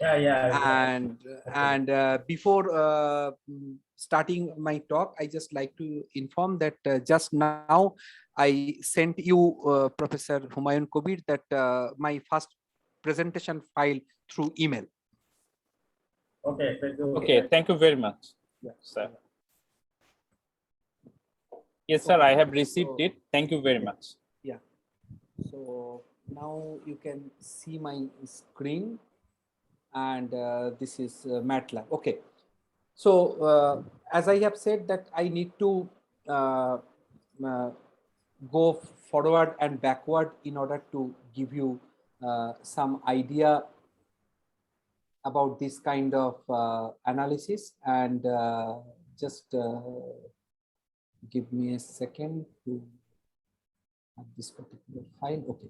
And before starting my talk, I just like to inform that just now I sent you, Professor Humayun Kobir, that my first presentation file through email. Okay, thank you. Okay, thank you very much, sir. Yes, sir, Okay. I have received it. Thank you very much. Yeah. So now you can see my screen, and this is MATLAB. Okay. So as I have said that I need to go forward and backward in order to give you some idea about this kind of analysis, and just give me a second to have this particular file. Okay.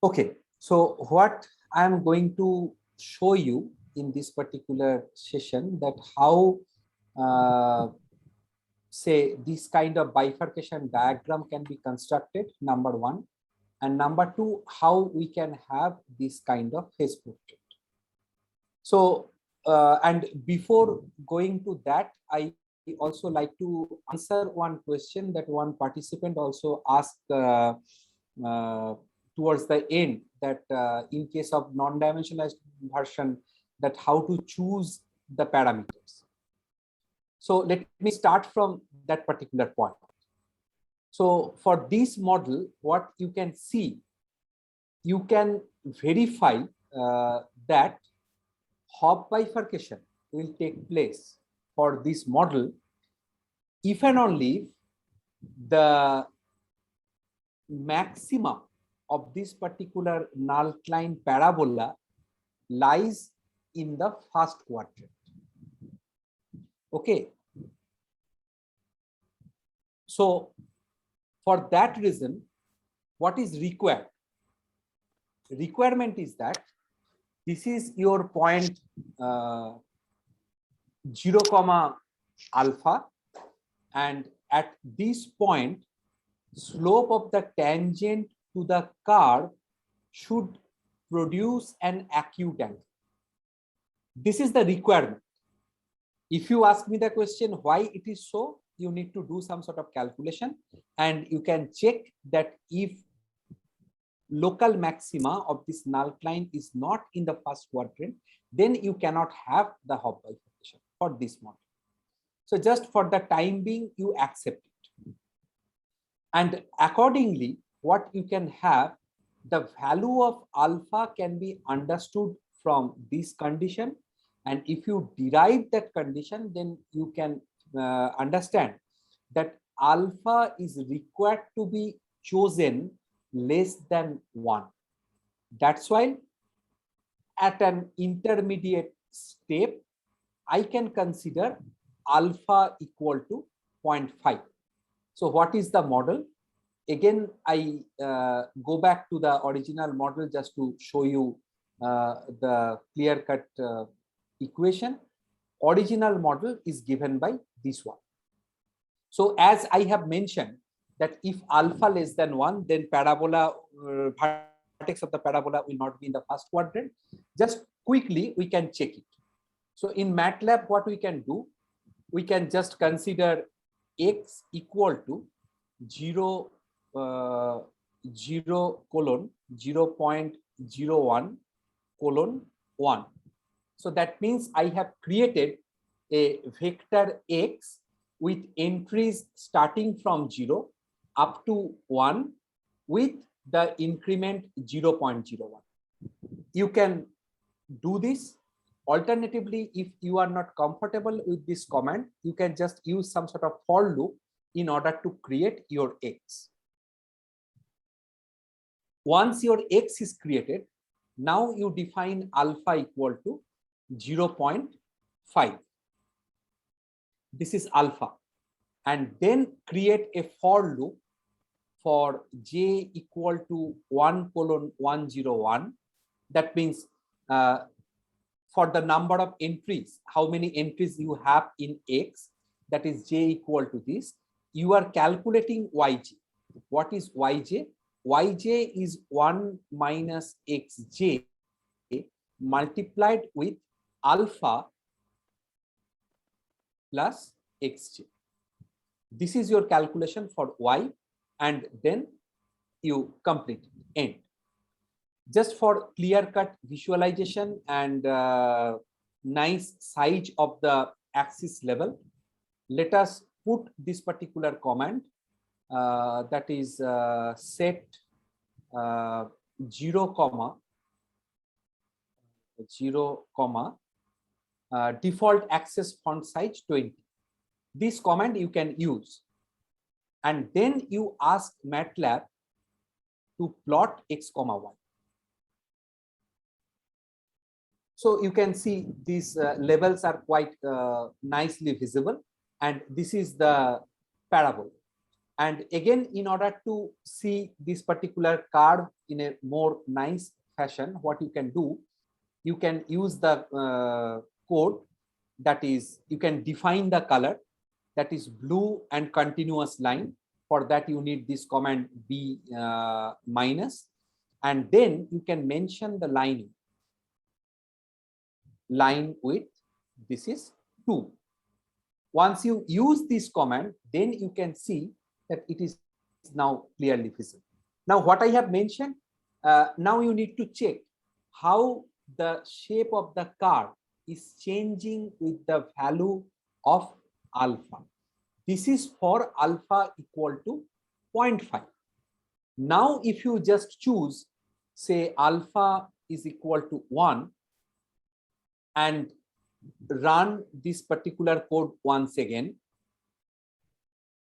Okay. So what I am going to show you in this particular session, that how say this kind of bifurcation diagram can be constructed, number one, and number two, how we can have this kind of phase portrait. So and before going to that, I also like to answer one question that one participant also asked towards the end, that in case of non-dimensionalized version, that how to choose the parameters. So let me start from that particular point. So for this model, what you can see, you can verify that Hop bifurcation will take place for this model if and only if the maxima of this particular null-cline parabola lies in the first quadrant. Okay. So for that reason, what is required? Requirement is that this is your point 0, alpha, and at this point, slope of the tangent to the curve should produce an acute angle. This is the requirement. If you ask me the question why it is so, you need to do some sort of calculation, and you can check that if local maxima of this null-cline is not in the first quadrant, then you cannot have the Hop bifurcation for this model. So just for the time being, you accept it. And accordingly, what you can have, the value of alpha can be understood from this condition. And if you derive that condition, then you can understand that alpha is required to be chosen less than 1. That's why at an intermediate step, I can consider alpha equal to 0.5. So what is the model? Again, I go back to the original model just to show you the clear-cut equation. Original model is given by this one. So as I have mentioned, that if alpha less than 1, then parabola, vertex of the parabola will not be in the first quadrant. Just quickly, we can check it. So in MATLAB, what we can do, we can just consider x equal to 0, 0:0.01 colon 1. So that means I have created a vector x with entries starting from 0 up to 1 with the increment 0.01. You can do this. Alternatively, if you are not comfortable with this command, you can just use some sort of for loop in order to create your x. Once your x is created, now you define alpha equal to 0.5. This is alpha. And then create a for loop for j equal to 1:101. That means for the number of entries, how many entries you have in x, that is j equal to this. You are calculating yj. What is yj? Yj is 1 minus xj multiplied with alpha plus xj. This is your calculation for y, and then you complete it, end. Just for clear-cut visualization and nice size of the axis level, let us put this particular command, that is set 0, 0, default access font size 20. This command you can use, and then you ask MATLAB to plot x, y. So you can see these levels are quite nicely visible, and this is the parabola. And again, in order to see this particular curve in a more nice fashion, what you can do, you can use the code, that is, you can define the color, that is blue and continuous line. For that you need this command b minus, and then you can mention the line width, this is 2. Once you use this command, then you can see that it is now clearly visible. Now what I have mentioned, now you need to check how the shape of the curve is changing with the value of alpha. This is for alpha equal to 0.5. Now if you just choose, say alpha is equal to 1, and run this particular code once again,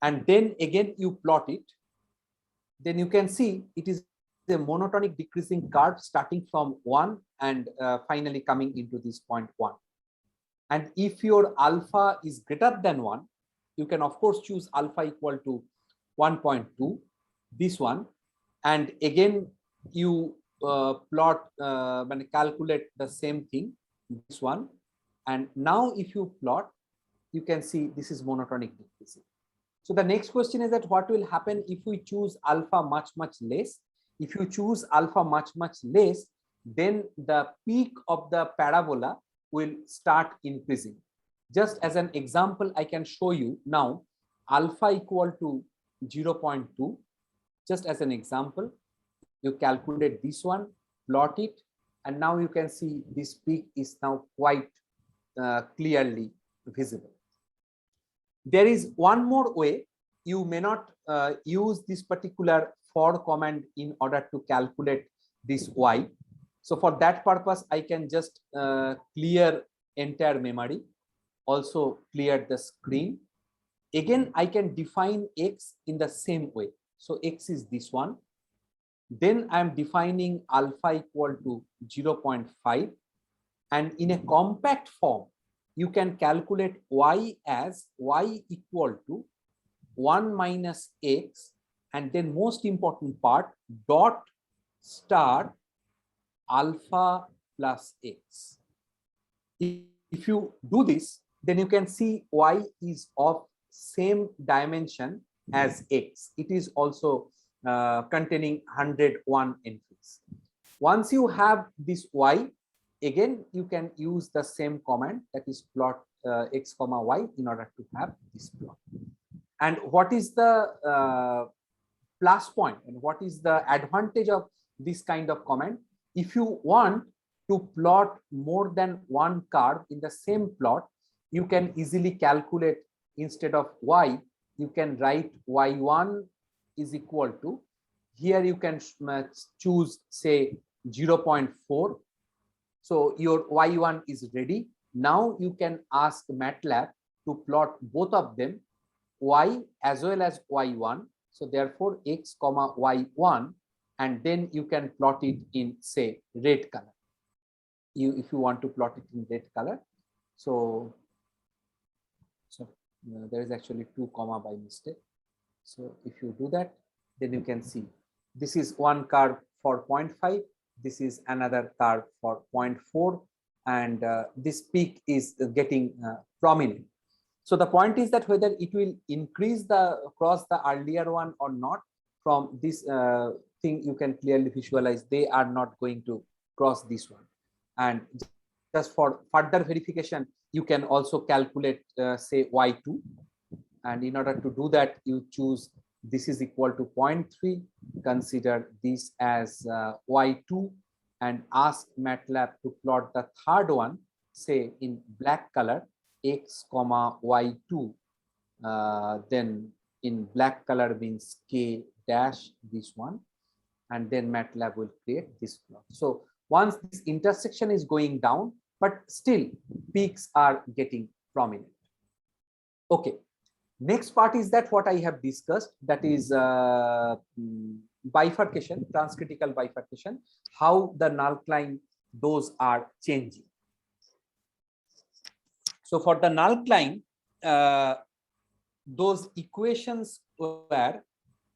and then again you plot it, then you can see it is a monotonic decreasing curve starting from 1 and finally coming into this 0.1. And if your alpha is greater than 1, you can of course choose alpha equal to 1.2, this one, and again you calculate the same thing, this one. And now if you plot, you can see this is monotonic decreasing. So the next question is that what will happen if we choose alpha much less? If you choose alpha much less, then the peak of the parabola will start increasing. Just as an example, I can show you now alpha equal to 0.2. Just as an example, you calculate this one, plot it, and now you can see this peak is now quite clearly visible. There is one more way. You may not use this particular for command in order to calculate this y. So for that purpose, I can just clear entire memory, also clear the screen. Again, I can define x in the same way. So x is this one. Then I am defining alpha equal to 0.5. And in a compact form, you can calculate y as y equal to 1 minus x, and then most important part, dot star alpha plus x. If you do this, then you can see y is of same dimension as x. It is also containing 101 entries. Once you have this y, again you can use the same command, that is plot x comma y, in order to have this plot. And what is the plus point and what is the advantage of this kind of command? If you want to plot more than one curve in the same plot, you can easily calculate, instead of y, you can write y1 is equal to, here you can choose say 0.4. So your y1 is ready. Now you can ask MATLAB to plot both of them, y as well as y1. So therefore x comma y1, and then you can plot it in say red color. If you want to plot it in red color, so there is actually 2 comma by mistake. So if you do that, then you can see this is one curve for 0.5, this is another curve for 0.4, and this peak is getting prominent. So the point is that whether it will increase across the earlier one or not, from this thing you can clearly visualize they are not going to cross this one. And just for further verification, you can also calculate say y2, and in order to do that, you choose this is equal to 0.3, consider this as y2, and ask MATLAB to plot the third one, say in black color, x comma y2, then in black color means k dash this one, and then MATLAB will create this plot. So once this intersection is going down, but still peaks are getting prominent. Okay, next part is that what I have discussed, that is bifurcation, transcritical bifurcation, how the null climb, those are changing. So for the null climb, those equations where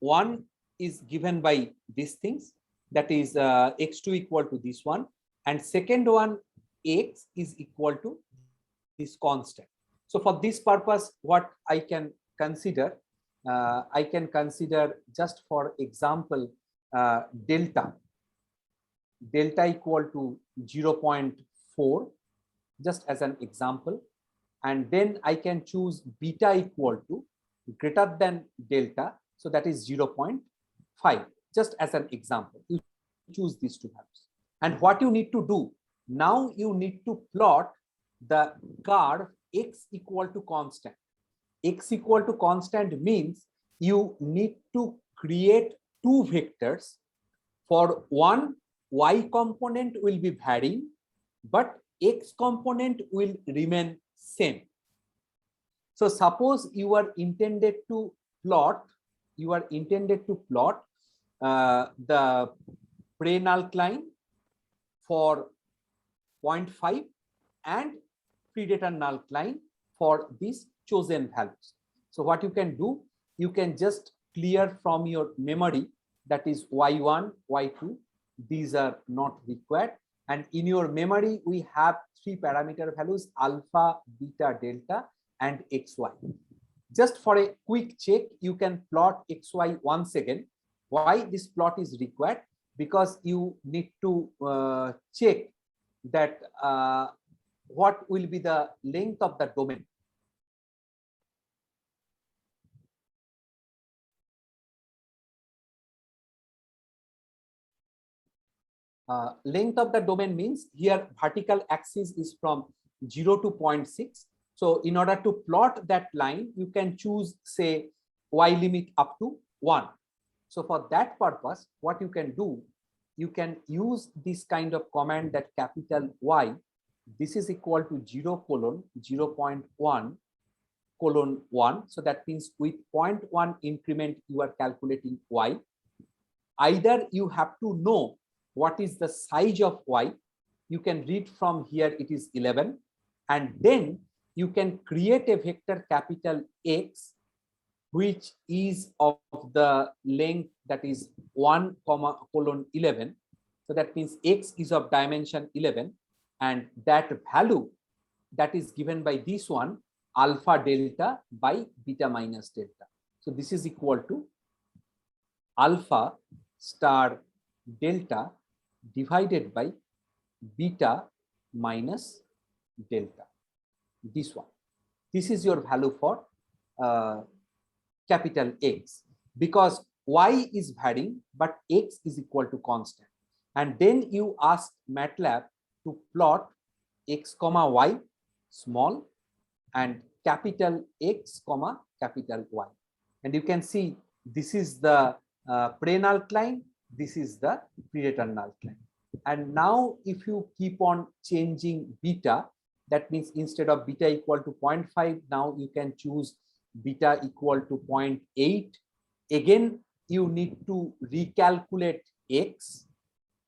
one is given by these things, that is x2 equal to this one, and second one x is equal to this constant. So for this purpose, what I can consider, just for example delta equal to 0.4, just as an example, and then I can choose beta equal to greater than delta, so that is 0.5, just as an example. You choose these two values, and what you need to do now, you need to plot the curve x equal to constant. X equal to constant means you need to create two vectors. For one, y component will be varying, but x component will remain same. So suppose you are intended to plot the pre-null climb for 0.5 and predator null climb for these chosen values. So what you can do, you can just clear from your memory, that is y1, y2, these are not required, and in your memory we have three parameter values, alpha, beta, delta, and xy. Just for a quick check, you can plot xy once again. Why this plot is required? Because you need to check that what will be the length of the domain. Length of the domain means here vertical axis is from 0 to 0.6. So in order to plot that line, you can choose say y limit up to 1. So for that purpose, what you can do, you can use this kind of command, that capital Y, this is equal to 0 colon 0.1 colon 1. So that means with 0.1 increment, you are calculating Y. Either you have to know what is the size of Y. You can read from here, it is 11. And then you can create a vector capital X, which is of the length that is 1 comma colon 11. So that means X is of dimension 11, and that value that is given by this one, alpha delta by beta minus delta. So this is equal to alpha star delta divided by beta minus delta. This one. This is your value for capital X, because Y is varying, but X is equal to constant. And then you ask MATLAB to plot X comma Y small and capital X comma capital Y. And you can see this is the pre-null climb, this is the predator null climb. And now if you keep on changing beta, that means instead of beta equal to 0.5, now you can choose beta equal to 0.8. Again, you need to recalculate X.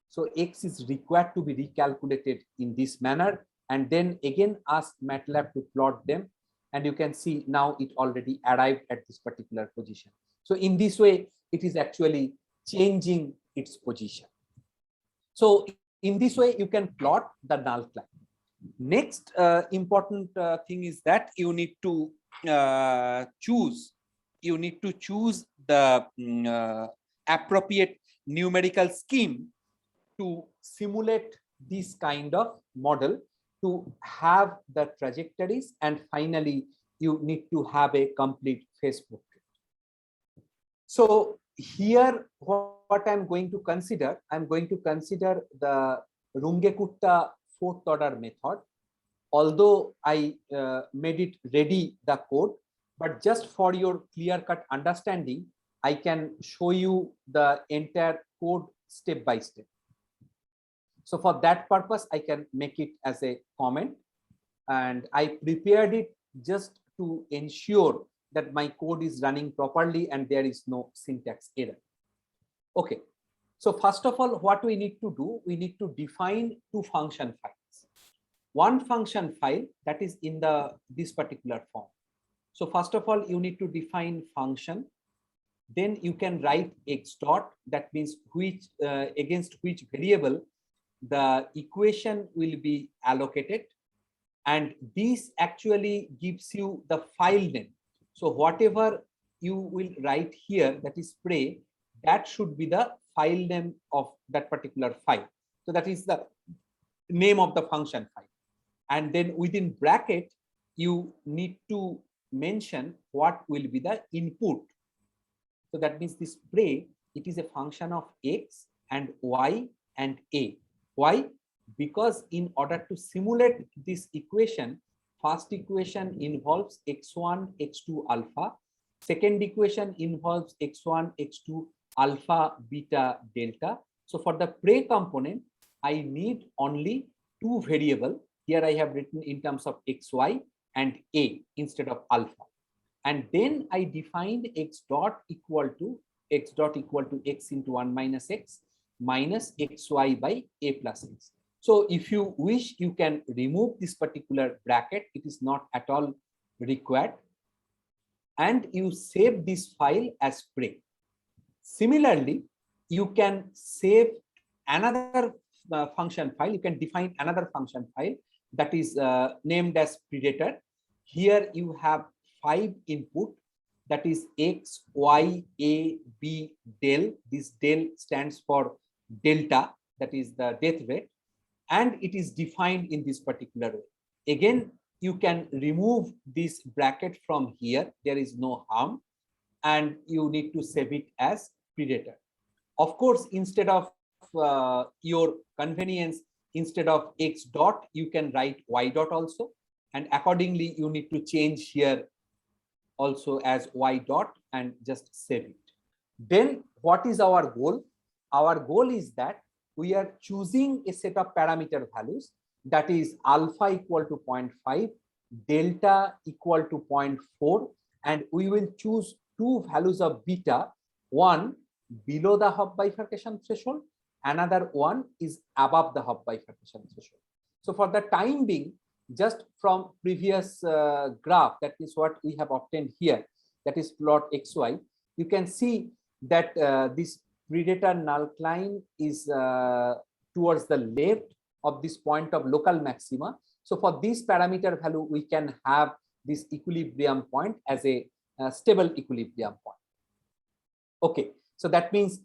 So X is required to be recalculated in this manner, and then again ask MATLAB to plot them. And you can see now it already arrived at this particular position. So in this way, it is actually changing its position. So in this way, you can plot the null climb. Next important thing is that you need to choose the appropriate numerical scheme to simulate this kind of model to have the trajectories, and finally you need to have a complete phase portrait. So here what I'm going to consider, I'm going to consider the Runge-Kutta fourth order method. Although I made it ready the code, but just for your clear-cut understanding, I can show you the entire code step by step. So for that purpose, I can make it as a comment, and I prepared it just to ensure that my code is running properly and there is no syntax error. Okay, so first of all, what we need to do, we need to define two function files. One function file that is in this particular form. So first of all, you need to define function. Then you can write x dot, that means which against which variable the equation will be allocated, and this actually gives you the file name. So whatever you will write here, that is spray, that should be the file name of that particular file. So that is the name of the function file. And then within bracket, you need to mention what will be the input. So that means this spray, it is a function of x and y and a. Why? Because in order to simulate this equation, first equation involves x1, x2 alpha. Second equation involves x1, x2 alpha, beta, delta. So for the prey component, I need only two variables. Here I have written in terms of xy and a instead of alpha. And then I defined x dot equal to x into 1 minus x minus xy by a plus x. So if you wish, you can remove this particular bracket. It is not at all required. And you save this file as spray. Similarly, you can save another function file. You can define another function file that is named as predator. Here you have 5 input, that is x, y, a, b, del. This del stands for delta, that is the death rate, and it is defined in this particular way. Again, you can remove this bracket from here. There is no harm, and you need to save it as predator. Of course, instead of your convenience, instead of x dot, you can write y dot also, and accordingly you need to change here also as y dot and just save it. Then what is our goal? Our goal is that we are choosing a set of parameter values, that is alpha equal to 0.5, delta equal to 0.4, and we will choose two values of beta, one below the Hopf bifurcation threshold, another one is above the Hopf bifurcation threshold. So for the time being, just from previous graph, that is what we have obtained here, that is plot xy, you can see that this predator null climb is towards the left of this point of local maxima. So for this parameter value, we can have this equilibrium point as a stable equilibrium point. Okay, so that means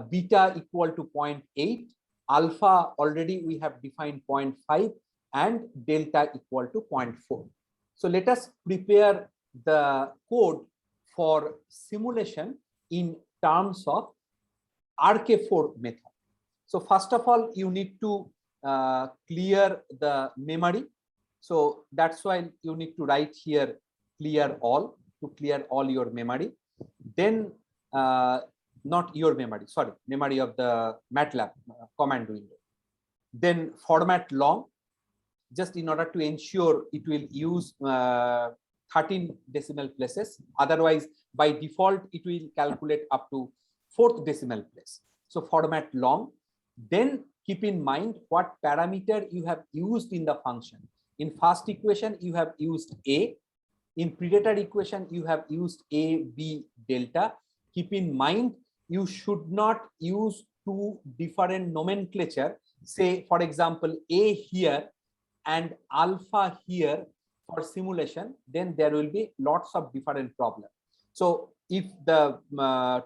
beta equal to 0.8, alpha already we have defined 0.5, and delta equal to 0.4. So let us prepare the code for simulation in terms of RK4 method. So first of all, you need to clear the memory. So that's why you need to write here clear all, to clear all your memory. Then not your memory, sorry, memory of the MATLAB command window. Then format long, just in order to ensure it will use 13 decimal places. Otherwise, by default, it will calculate up to 4th decimal place. So format long. Then keep in mind what parameter you have used in the function. In first equation, you have used a. In predator equation, you have used a, b, delta. Keep in mind, you should not use two different nomenclature. Say, for example, a here and alpha here for simulation, then there will be lots of different problems. So if the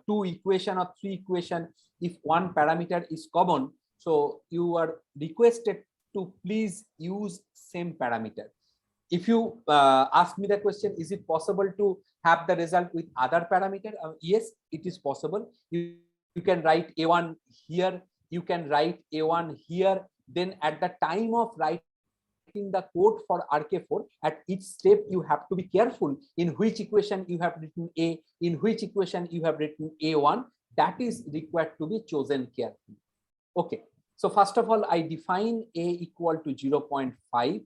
2 equation or 3 equation, if one parameter is common, So you are requested to please use same parameter. If you ask me the question, is it possible to have the result with other parameter? Yes, it is possible. You can write A1 here, you can write A1 here. Then at the time of writing the code for RK4, at each step you have to be careful in which equation you have written A, in which equation you have written A1. That is required to be chosen carefully. Okay, so first of all, I define A equal to 0.5.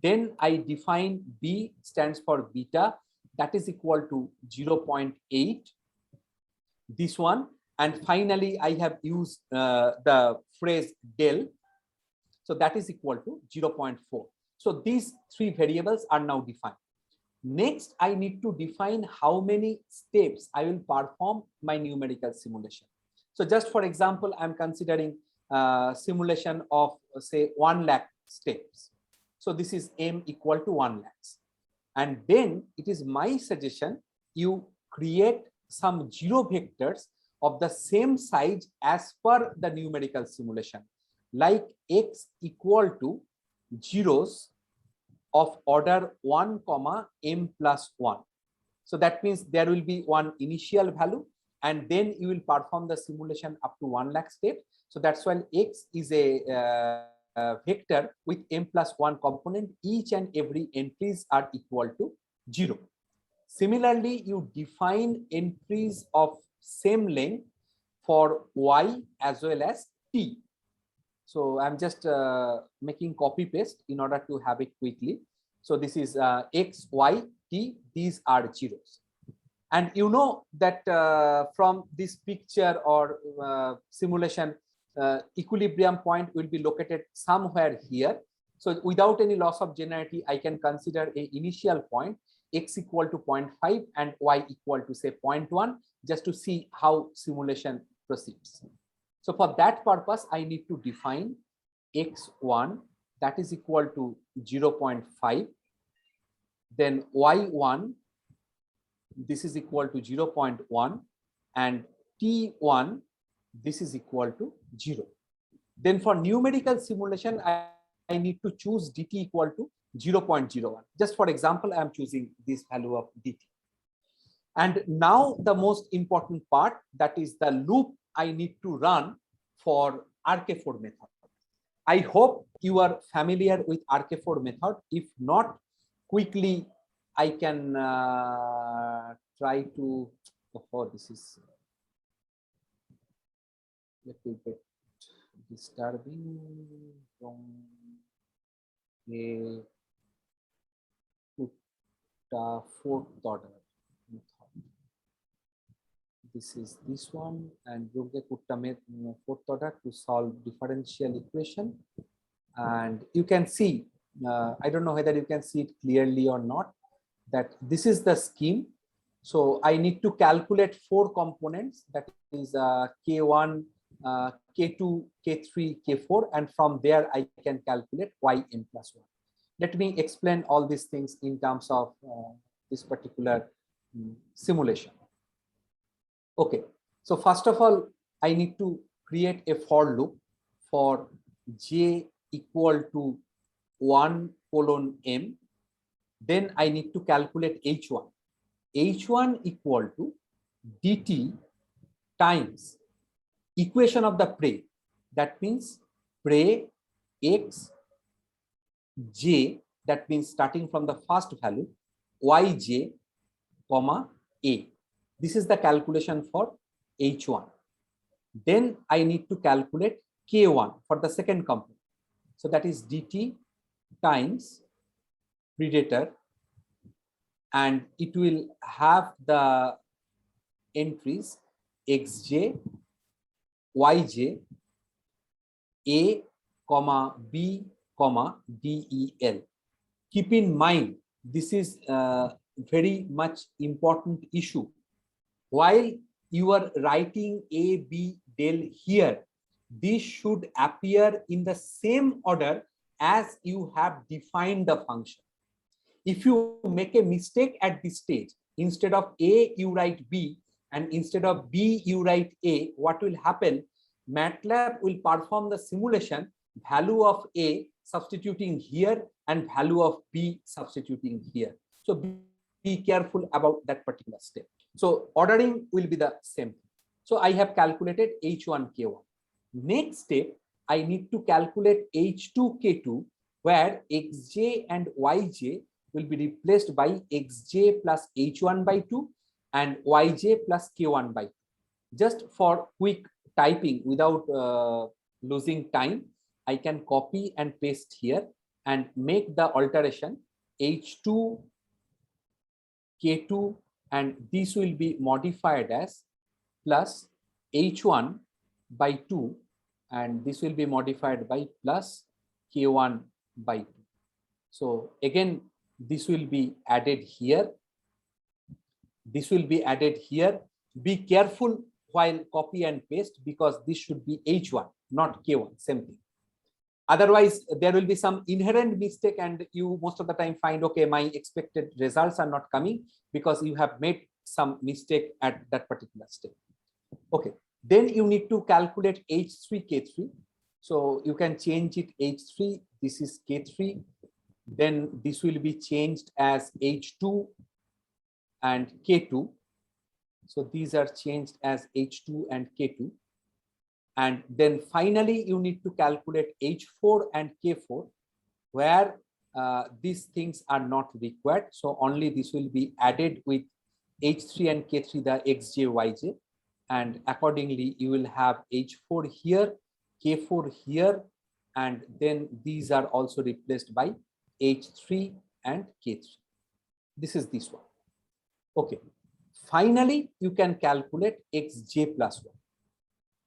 Then I define B stands for beta, that is equal to 0.8. This one, and finally I have used the phrase del, so that is equal to 0.4. So these three variables are now defined. Next, I need to define how many steps I will perform my numerical simulation. So just for example, I'm considering simulation of say 1 lakh steps. So this is M equal to 1 lakhs. And then it is my suggestion you create some zero vectors of the same size as per the numerical simulation, like x equal to zeros of order 1 comma m plus 1. So that means there will be one initial value, and then you will perform the simulation up to 1 lakh steps. So that's why x is a vector with m plus 1 component. Each and every entries are equal to 0. Similarly, you define entries of same length for y as well as t. So I'm just making copy paste in order to have it quickly. So this is x, y, t. These are zeros. And you know that from this picture or simulation, equilibrium point will be located somewhere here. So without any loss of generality, I can consider a initial point x equal to 0.5 and y equal to say 0.1, just to see how simulation proceeds. So for that purpose, I need to define x1, that is equal to 0.5. Then y1, this is equal to 0.1, and t1, this is equal to 0. Then for numerical simulation, I need to choose dt equal to 0.01. Just for example, I am choosing this value of dt. And now the most important part, that is the loop I need to run for RK4 method. I hope you are familiar with RK4 method. If not, quickly I can try to, oh, this is a little bit disturbing from a fourth order method. This is this one, and Yoga Kutta fourth order to solve differential equation. And you can see, I don't know whether you can see it clearly or not, that this is the scheme. So I need to calculate 4 components, that is K1, K2, K3, K4, and from there I can calculate yn plus 1. Let me explain all these things in terms of this particular simulation. Okay, so first of all, I need to create a for loop for j equal to 1 colon m. Then I need to calculate h1. h1 equal to dt times equation of the prey. That means prey x j, that means starting from the first value, yj comma a. This is the calculation for h1. Then I need to calculate k1 for the second component. So that is dt times predator, and it will have the entries xj, yj, a comma b comma del. Keep in mind, this is very much important issue. While you are writing a, b, del here, this should appear in the same order as you have defined the function. If you make a mistake at this stage, instead of a you write b, and instead of b you write a, what will happen? MATLAB will perform the simulation, value of A substituting here and value of B substituting here. So be careful about that particular step. So ordering will be the same. So I have calculated H1, K1. Next step, I need to calculate H2, K2, where Xj and Yj will be replaced by Xj plus H1 by 2 and Yj plus K1 by 2. Just for quick typing without losing time, I can copy and paste here and make the alteration H2, K2, and this will be modified as plus H1 by 2, and this will be modified by plus K1 by 2. So again, this will be added here. This will be added here. Be careful while copy and paste because this should be H1, not K1, same thing. Otherwise, there will be some inherent mistake and you most of the time find, okay, my expected results are not coming because you have made some mistake at that particular step. Okay, then you need to calculate H3, K3. So you can change it H3, this is K3. Then this will be changed as H2 and K2. So these are changed as H2 and K2. And then finally, you need to calculate H4 and K4, where these things are not required. So only this will be added with H3 and K3, the Xj, Yj. And accordingly, you will have H4 here, K4 here, and then these are also replaced by H3 and K3. This is this one. Okay. Finally, you can calculate Xj plus 1.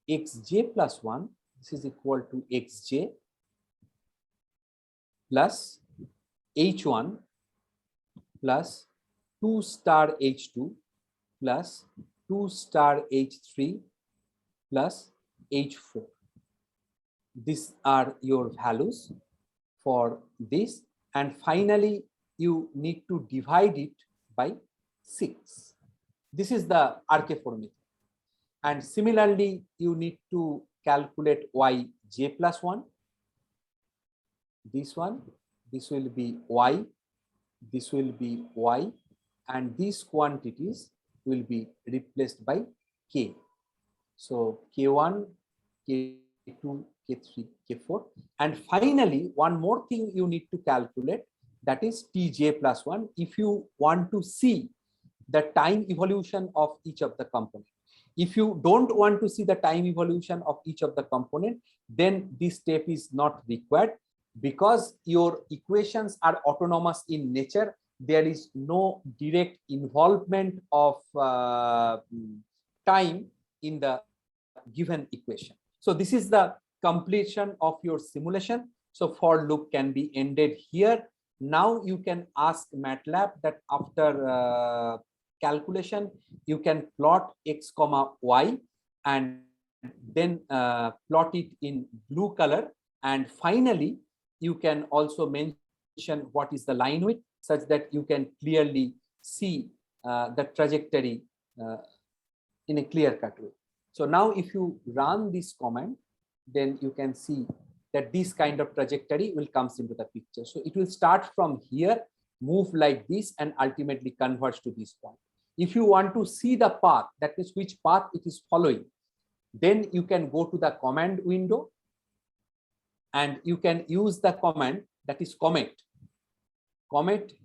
Xj plus 1, this is equal to Xj plus H1 plus 2 star H2 plus 2 star H3 plus H4. These are your values for this. And finally, you need to divide it by 6. This is the RK4 method. And similarly, you need to calculate Yj plus 1. This one, this will be Y, this will be Y, and these quantities will be replaced by K. So K1, K2, K3, K4. And finally, one more thing you need to calculate, that is Tj plus 1, if you want to see the time evolution of each of the components. If you don't want to see the time evolution of each of the component, then this step is not required because your equations are autonomous in nature. There is no direct involvement of time in the given equation. So this is the completion of your simulation. So for loop can be ended here. Now you can ask MATLAB that after calculation, you can plot X, Y and then plot it in blue color. And finally, you can also mention what is the line width such that you can clearly see the trajectory in a clear-cut way. So now if you run this command, then you can see that this kind of trajectory will comes into the picture. So it will start from here, move like this, and ultimately converge to this point. If you want to see the path, that is which path it is following, then you can go to the command window and you can use the command that is comet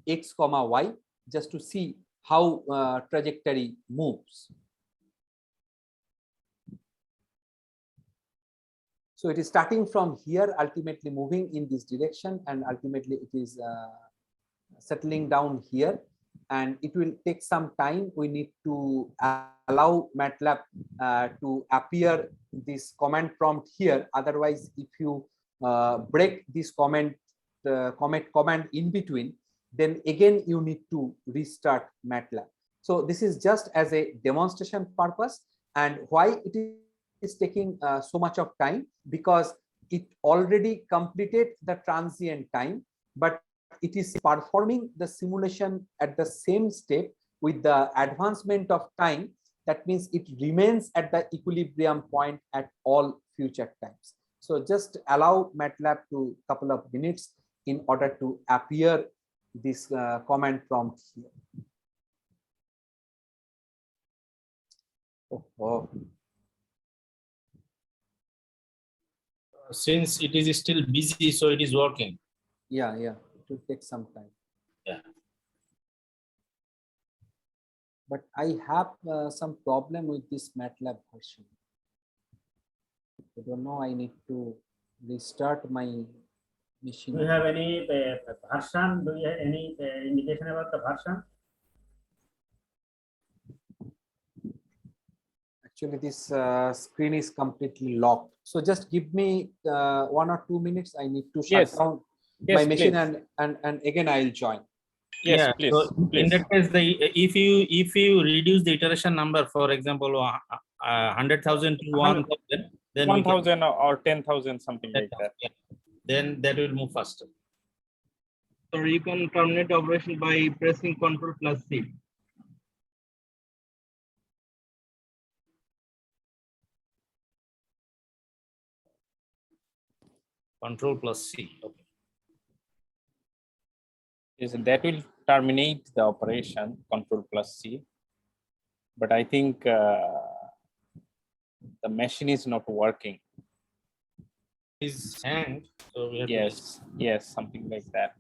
X, Y, just to see how trajectory moves. So it is starting from here, ultimately moving in this direction, and ultimately it is settling down here. And it will take some time. We need to allow MATLAB to appear this command prompt here. Otherwise, if you break this command in between, then again you need to restart MATLAB. So this is just as a demonstration purpose. And why it is taking so much of time, because it already completed the transient time, but it is performing the simulation at the same step with the advancement of time. that means it remains at the equilibrium point at all future times. So just allow MATLAB to couple of minutes in order to appear this command prompt here. Oh. Since it is still busy, so it is working. Yeah, it will take some time. Yeah. But I have some problem with this MATLAB version. I don't know, I need to restart my machine. Do you have any version? Do you have any indication about the version? Actually, this screen is completely locked. So just give me 1 or 2 minutes. I need to shut Yes. down Yes, my machine please. and again I'll join. Yes, Yeah, please. so in Please. that case, if you reduce the iteration number, for example, 100,000 to 1,000, then we can, 1,000 or 10,000, something like that. yeah, then that will move faster. So you can terminate the operation by pressing Ctrl+C. Ctrl+C. Okay. Yes, that will terminate the operation, Ctrl+C. But I think the machine is not working. Is hanged. So we have to Yes, something like that.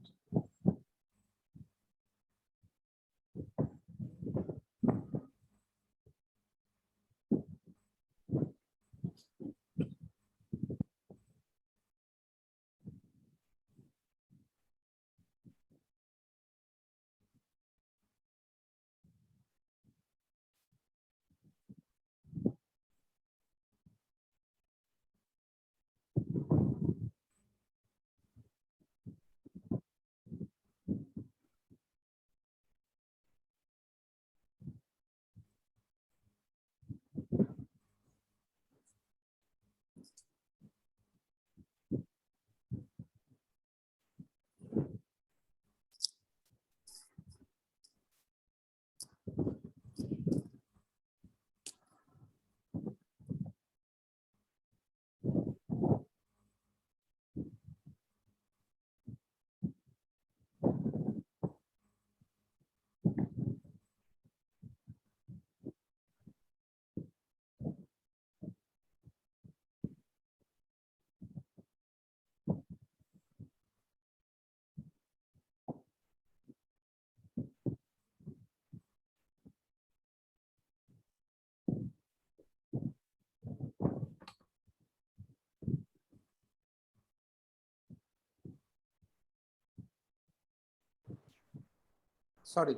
Sorry.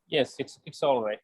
Yes, it's all right.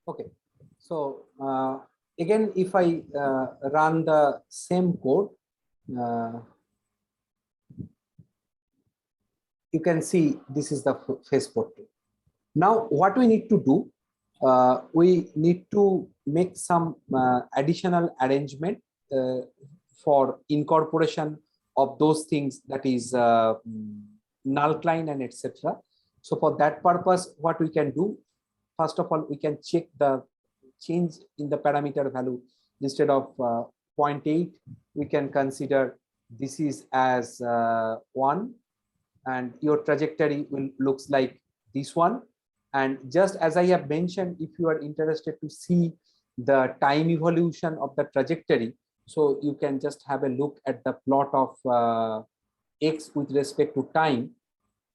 Okay. So again, if I run the same code, you can see this is the phase portrait. Now, what we need to do, we need to make some additional arrangement for incorporation of those things, that is null line and etc. So for that purpose, what we can do, first of all, we can check the change in the parameter value. Instead of 0.8, we can consider this is as 1, and your trajectory will looks like this one. And just as I have mentioned, if you are interested to see the time evolution of the trajectory, so you can just have a look at the plot of x with respect to time.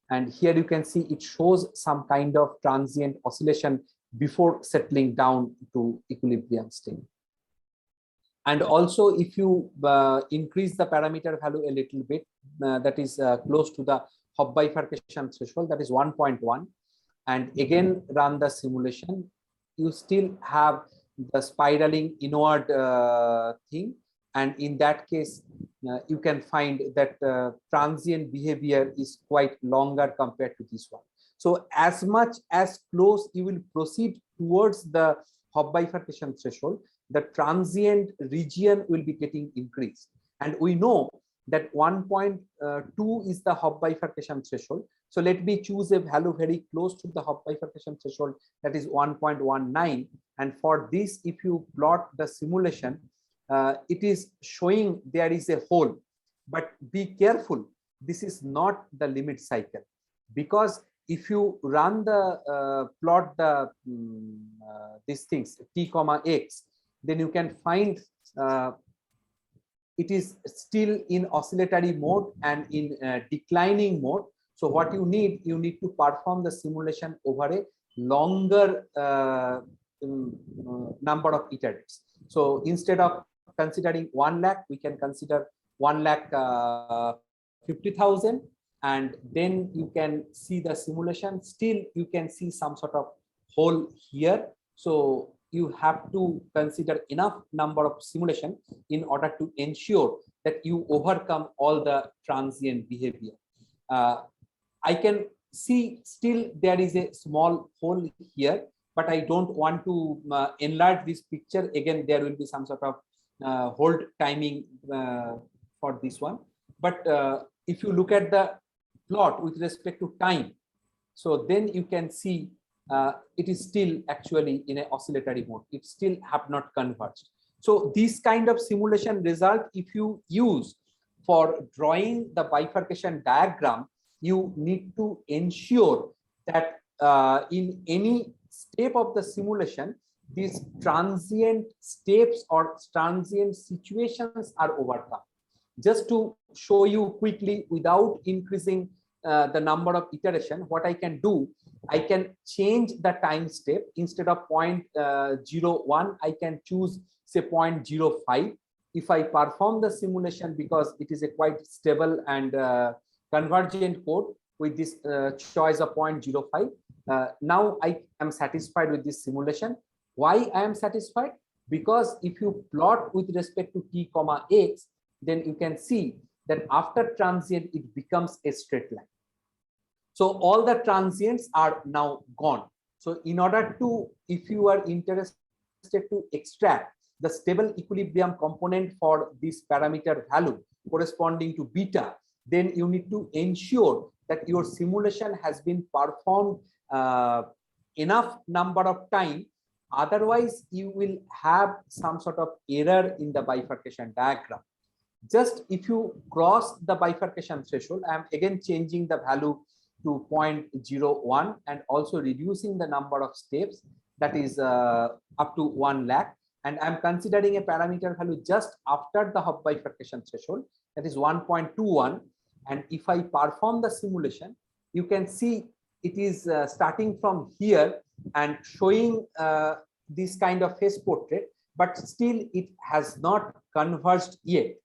And here you can see it shows some kind of transient oscillation before settling down to equilibrium state. And also, if you increase the parameter value a little bit, that is close to the Hopf bifurcation threshold, that is 1.1, and again run the simulation, you still have the spiraling inward thing. And in that case, you can find that transient behavior is quite longer compared to this one. So as much as close you will proceed towards the Hopf bifurcation threshold, the transient region will be getting increased. And we know that 1.2 is the Hopf bifurcation threshold. So let me choose a value very close to the Hopf bifurcation threshold, that is 1.19. And for this, if you plot the simulation, it is showing there is a hole. But be careful, this is not the limit cycle, because if you run the plot the these things t comma x, then you can find it is still in oscillatory mode and in declining mode. So what you need to perform the simulation over a longer number of iterations. So instead of considering 1 lakh, we can consider 1,50,000, and then you can see the simulation. Still, you can see some sort of hole here. So you have to consider enough number of simulation in order to ensure that you overcome all the transient behavior. I can see still there is a small hole here, but I don't want to enlarge this picture. Again, there will be some sort of hold timing for this one. But if you look at the plot with respect to time, so then you can see it is still actually in an oscillatory mode. It still have not converged. So this kind of simulation result, if you use for drawing the bifurcation diagram, you need to ensure that in any step of the simulation, these transient steps or transient situations are overcome. Just to show you quickly, without increasing the number of iteration, what I can do, I can change the time step. Instead of 0.01, I can choose say 0.05. If I perform the simulation, because it is a quite stable and convergent code with this choice of 0.05, now I am satisfied with this simulation. Why I am satisfied? Because if you plot with respect to t comma x, then you can see that after transient, it becomes a straight line. So all the transients are now gone. So in order to, if you are interested to extract the stable equilibrium component for this parameter value corresponding to beta, then you need to ensure that your simulation has been performed enough number of time. Otherwise, you will have some sort of error in the bifurcation diagram. Just if you cross the bifurcation threshold, I am again changing the value to 0.01 and also reducing the number of steps, that is up to 1 lakh. And I'm considering a parameter value just after the Hopf bifurcation threshold, that is 1.21. And if I perform the simulation, you can see it is starting from here and showing this kind of phase portrait, but still it has not converged yet.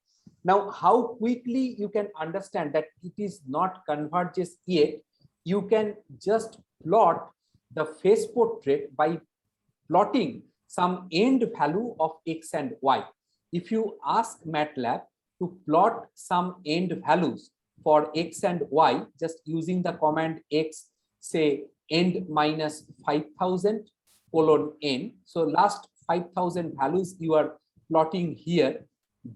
Now, how quickly you can understand that it is not converges yet? You can just plot the phase portrait by plotting some end value of x and y. If you ask MATLAB to plot some end values for x and y, just using the command x, say end minus 5,000 colon n. So last 5,000 values you are plotting here,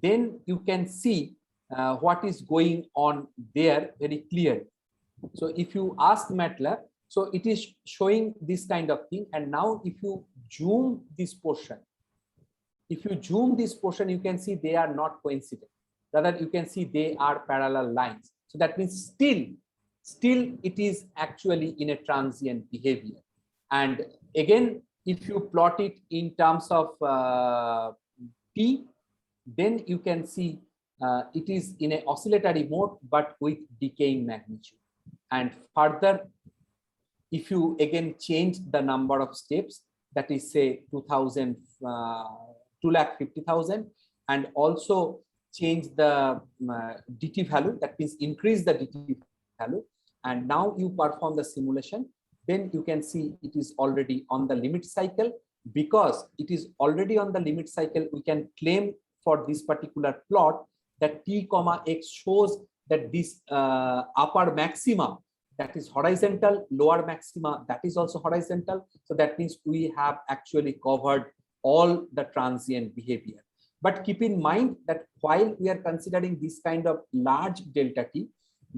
then you can see what is going on there very clearly. So if you ask MATLAB So it is showing this kind of thing. And now if you zoom this portion, you can see they are not coincident. Rather, you can see they are parallel lines. So that means still it is actually in a transient behavior. And again, if you plot it in terms of t, then you can see it is in an oscillatory mode, but with decaying magnitude. And further, if you again change the number of steps, that is say 2,50,000, and also change the dt value, that means increase the dt value, and now you perform the simulation, then you can see it is already on the limit cycle. Because it is already on the limit cycle, we can claim for this particular plot that t comma x shows that this upper maxima, that is horizontal, lower maxima, that is also horizontal. So that means we have actually covered all the transient behavior. But keep in mind that while we are considering this kind of large delta t,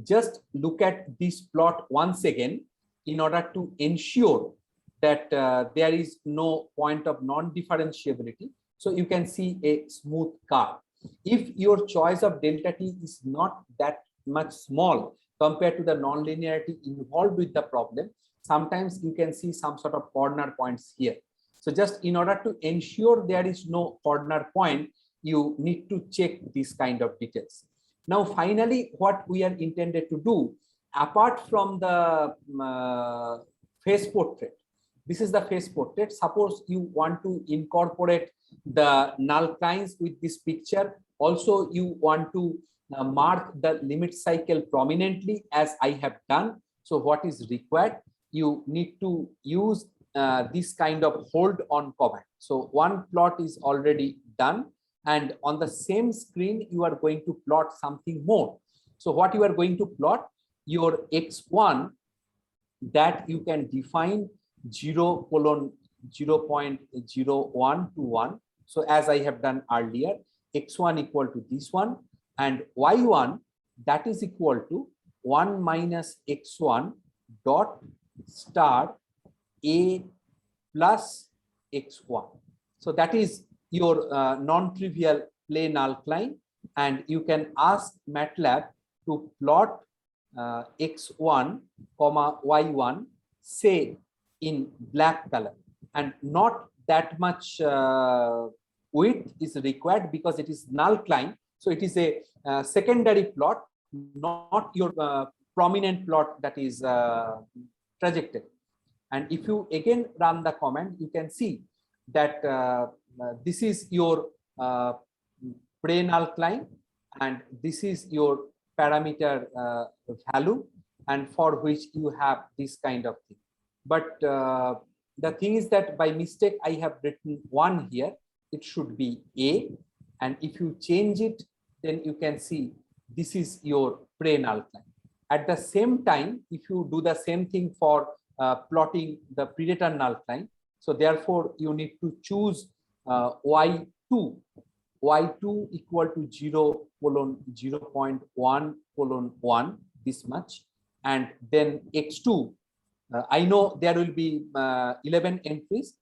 just look at this plot once again in order to ensure that there is no point of non-differentiability. So you can see a smooth curve. If your choice of delta t is not that much small compared to the nonlinearity involved with the problem, sometimes you can see some sort of corner points here. So just in order to ensure there is no corner point, you need to check this kind of details. Now, finally, what we are intended to do, apart from the phase portrait, this is the phase portrait. Suppose you want to incorporate the null lines with this picture. Also, you want to mark the limit cycle prominently, as I have done. So what is required? You need to use this kind of hold on command. So one plot is already done, and on the same screen you are going to plot something more. So what you are going to plot, your x1, that you can define 0:0.0121. So as I have done earlier, x1 equal to this one, and y1 that is equal to 1 minus x1 dot star a plus x1. So that is your non-trivial plane alkaline, and you can ask MATLAB to plot x1 comma y1, say in black color, and not that much width is required because it is null climb. So it is a secondary plot, not your prominent plot that is trajected. And if you again run the command, you can see that this is your pre-null climb, and this is your parameter value, and for which you have this kind of thing. But the thing is that by mistake I have written 1 here. It should be A, and if you change it, then you can see this is your pre-null climb. At the same time, if you do the same thing for plotting the predator null climb, so therefore you need to choose y2 equal to 0:0.1:1, this much, and then x2. I know there will be 11 entries.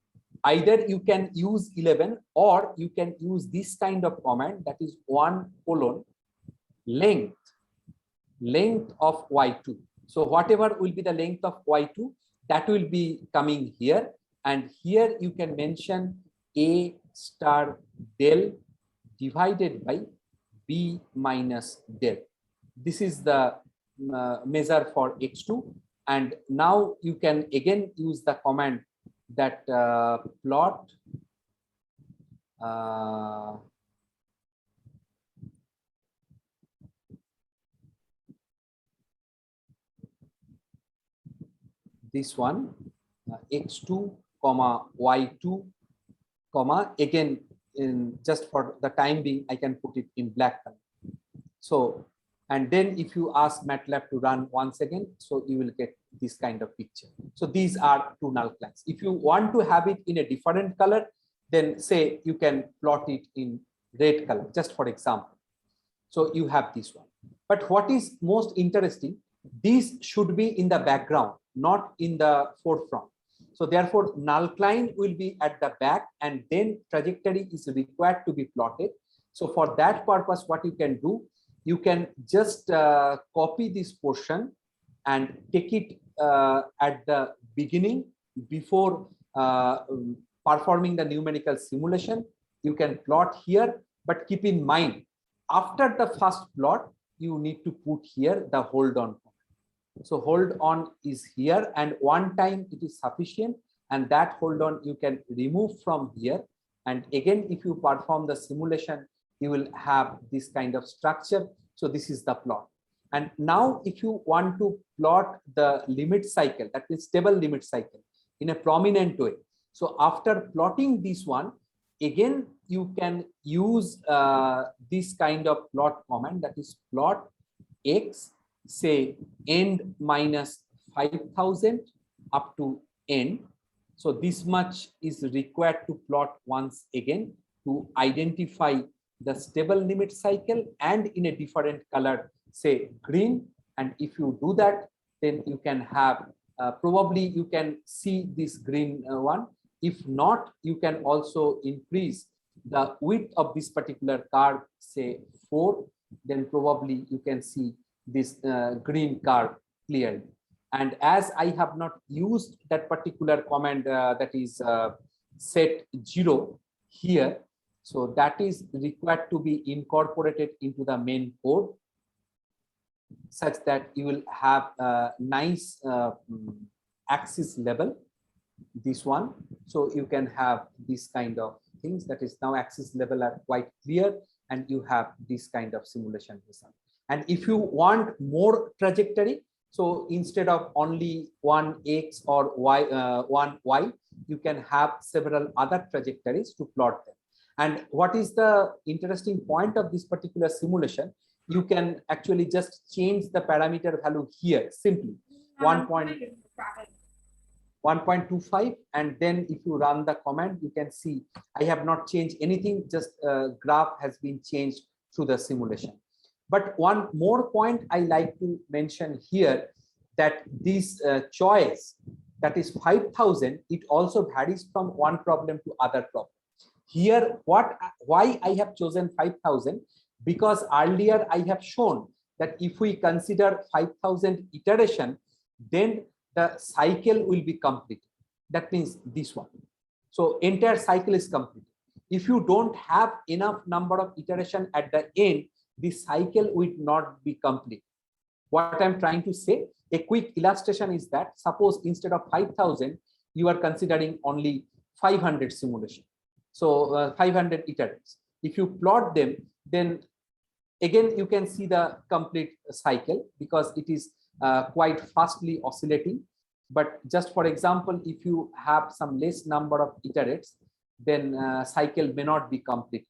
Either you can use 11 or you can use this kind of command, that is 1:length of y2. So whatever will be the length of y2, that will be coming here, and here you can mention a star del divided by b minus del. This is the measure for x2, and now you can again use the command that plot this one x2 comma y2 comma, again in just for the time being I can put it in black color. So, and then if you ask MATLAB to run once again, so you will get this kind of picture. So these are two null class. If you want to have it in a different color, then say you can plot it in red color, just for example. So you have this one. But what is most interesting, these should be in the background. not in the forefront. So therefore, null line will be at the back, and then trajectory is required to be plotted. So for that purpose, what you can do, you can just copy this portion and take it at the beginning before performing the numerical simulation. You can plot here, but keep in mind, after the first plot, you need to put here the hold on. So hold on is here, and one time it is sufficient, and that hold on you can remove from here. And again, if you perform the simulation, you will have this kind of structure. So this is the plot. And now if you want to plot the limit cycle, that is stable limit cycle, in a prominent way. So after plotting this one, again, you can use this kind of plot command, that is plot x, say end minus 5000 up to end. So this much is required to plot once again to identify the stable limit cycle, and in a different color, say green. And if you do that, then you can have probably you can see this green one. If not, you can also increase the width of this particular curve, say 4, then probably you can see this green curve clearly. And as I have not used that particular command, that is set 0 here, so that is required to be incorporated into the main code, such that you will have a nice axis level, this one. So you can have this kind of things, that is now axis level are quite clear, and you have this kind of simulation result. And if you want more trajectory, so instead of only one X or Y, one Y, you can have several other trajectories to plot them. And what is the interesting point of this particular simulation? You can actually just change the parameter value here simply 1.25, and then if you run the command, you can see I have not changed anything, just graph has been changed through the simulation. But one more point I like to mention here, that this choice, that is 5000, it also varies from one problem to other problem. Here, why I have chosen 5000, because earlier I have shown that if we consider 5000 iteration, then the cycle will be completed. That means this one. So entire cycle is completed. If you don't have enough number of iteration at the end, the cycle will not be complete. What I'm trying to say, a quick illustration is that suppose instead of 5000, you are considering only 500 simulation. So 500 iterations. If you plot them, then again you can see the complete cycle, because it is quite fastly oscillating. But just for example, if you have some less number of iterates, then cycle may not be complete.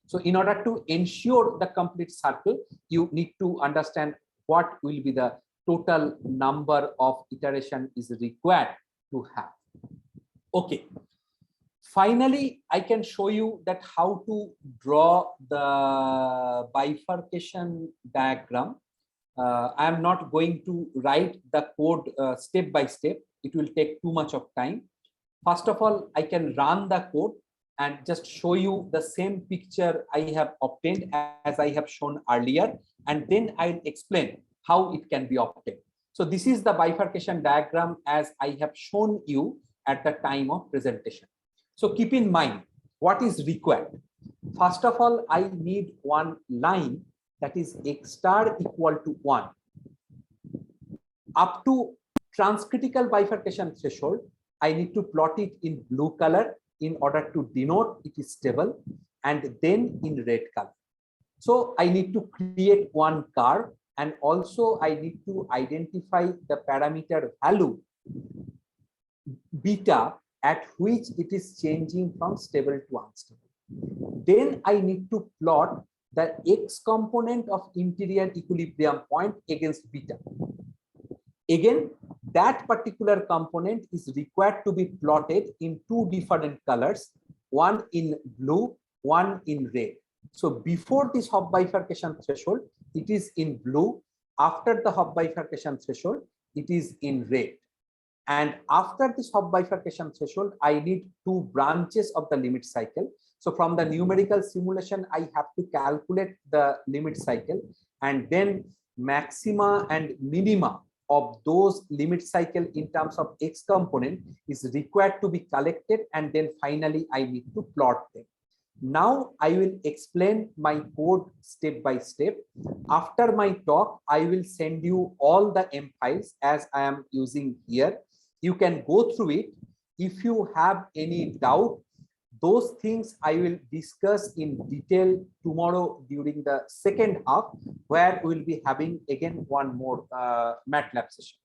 So in order to ensure the complete circle, you need to understand what will be the total number of iteration is required to have. Okay. Finally, I can show you that how to draw the bifurcation diagram. I am not going to write the code step by step. It will take too much of time. First of all, I can run the code and just show you the same picture I have obtained as I have shown earlier, and then I'll explain how it can be obtained. So this is the bifurcation diagram as I have shown you at the time of presentation. So keep in mind what is required. First of all, I need one line, that is x star equal to 1. Up to transcritical bifurcation threshold, I need to plot it in blue color in order to denote it is stable, and then in red color. So I need to create one curve, and also I need to identify the parameter value beta at which it is changing from stable to unstable. Then I need to plot the x component of interior equilibrium point against beta. Again, that particular component is required to be plotted in two different colors, one in blue, one in red. So before this Hopf bifurcation threshold, it is in blue. After the Hopf bifurcation threshold, it is in red. And after this Hopf bifurcation threshold, I need 2 branches of the limit cycle. So from the numerical simulation, I have to calculate the limit cycle, and then maxima and minima of those limit cycle in terms of X component is required to be collected, and then finally I need to plot them. Now I will explain my code step by step. After my talk, I will send you all the M files as I am using here. You can go through it. If you have any doubt, those things I will discuss in detail tomorrow during the second half, where we will be having again one more MATLAB session.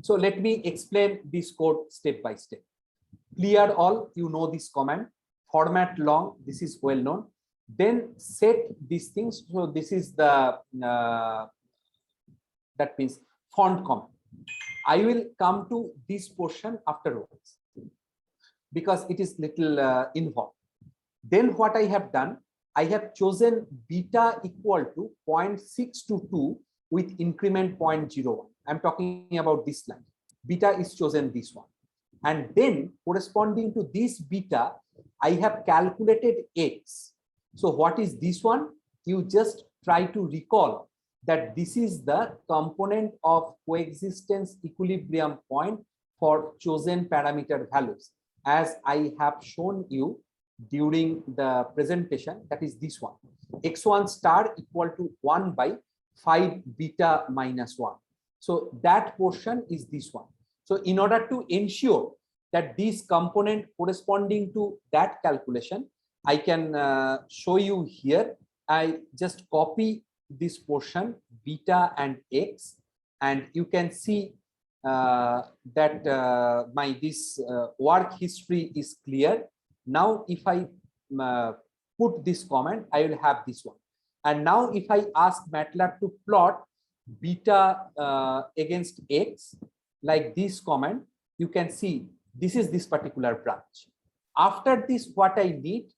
So let me explain this code step by step. Clear all, you know this command. Format long, this is well known. Then set these things. So this is the that means font command. I will come to this portion afterwards because it is little involved. Then what I have done, I have chosen beta equal to 0.622 with increment 0.01. I'm talking about this line. Beta is chosen this one. And then corresponding to this beta, I have calculated X. So what is this one? You just try to recall that this is the component of coexistence equilibrium point for chosen parameter values, as I have shown you during the presentation. That is this one, x1 star equal to 1 by 5 beta minus 1. So that portion is this one. So in order to ensure that this component corresponding to that calculation, I can show you here. I just copy this portion beta and X, and you can see that my this work history is clear. Now if I put this comment, I will have this one. And now if I ask MATLAB to plot beta against X like this comment, you can see this is this particular branch. After this, what I need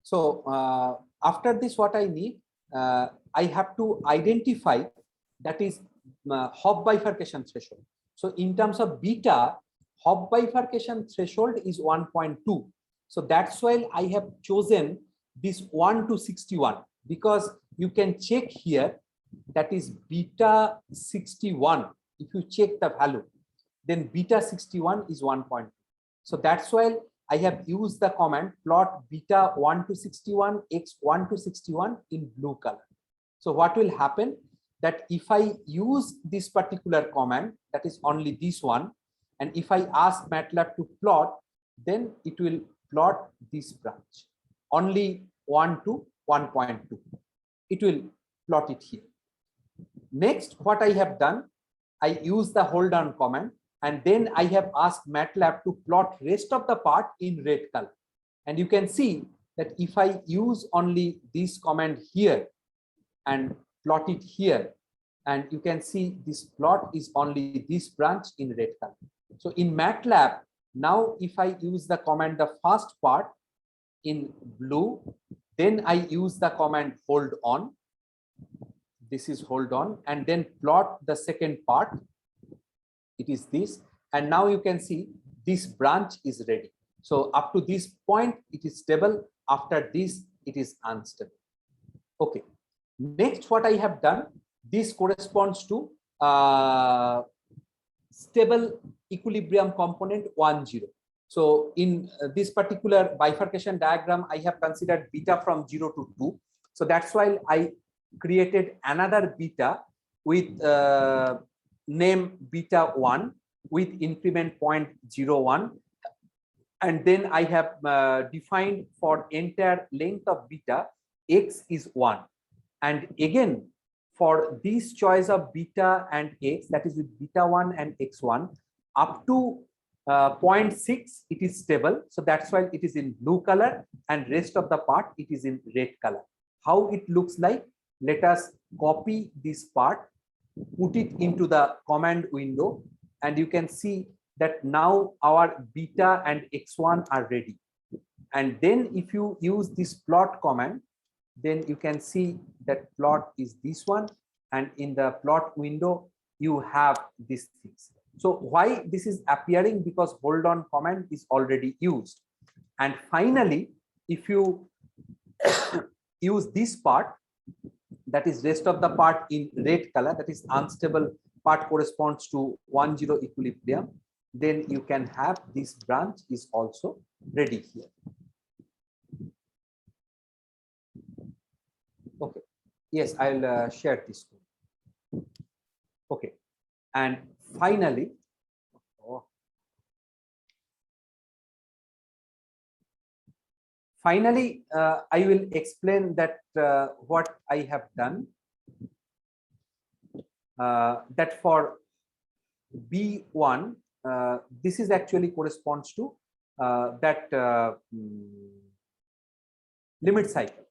so after this, what I need, I have to identify, that is Hopf bifurcation threshold. So in terms of beta, Hopf bifurcation threshold is 1.2. So that's why I have chosen this 1 to 61, because you can check here, that is beta 61. If you check the value, then beta 61 is 1.2. So that's why I have used the command plot beta 1 to 61 x 1 to 61 in blue color. So what will happen, that if I use this particular command, that is only this one, and if I ask MATLAB to plot, then it will plot this branch only 1 to 1.2. It will plot it here. Next, what I have done, I use the hold on command, and then I have asked MATLAB to plot rest of the part in red color. And you can see that if I use only this command here and plot it here, and you can see this plot is only this branch in red color. So in MATLAB, now if I use the command, the first part in blue, then I use the command hold on. This is hold on, and then plot the second part. It is this, and now you can see this branch is ready. So up to this point, it is stable. After this, it is unstable. Okay. Next, what I have done, this corresponds to stable equilibrium component 1, 0. So in this particular bifurcation diagram, I have considered beta from 0 to 2. So that's why I created another beta with name beta 1 with increment 0.01, and then I have defined for entire length of beta x is 1. And again, for this choice of beta and x, that is with beta 1 and x1, up to 0.6, it is stable. So that's why it is in blue color, and rest of the part it is in red color. How it looks like? Let us copy this part, put it into the command window, and you can see that now our beta and x1 are ready. And then if you use this plot command, then you can see that plot is this one, and in the plot window you have these things. So why this is appearing? Because hold on command is already used. And finally, if you use this part, that is rest of the part in red color, that is unstable part corresponds to 1, 0 equilibrium, then you can have this branch is also ready here. Okay, yes, I'll share this one. Okay, and finally, I will explain that what I have done. That for B1, this is actually corresponds to that limit cycle.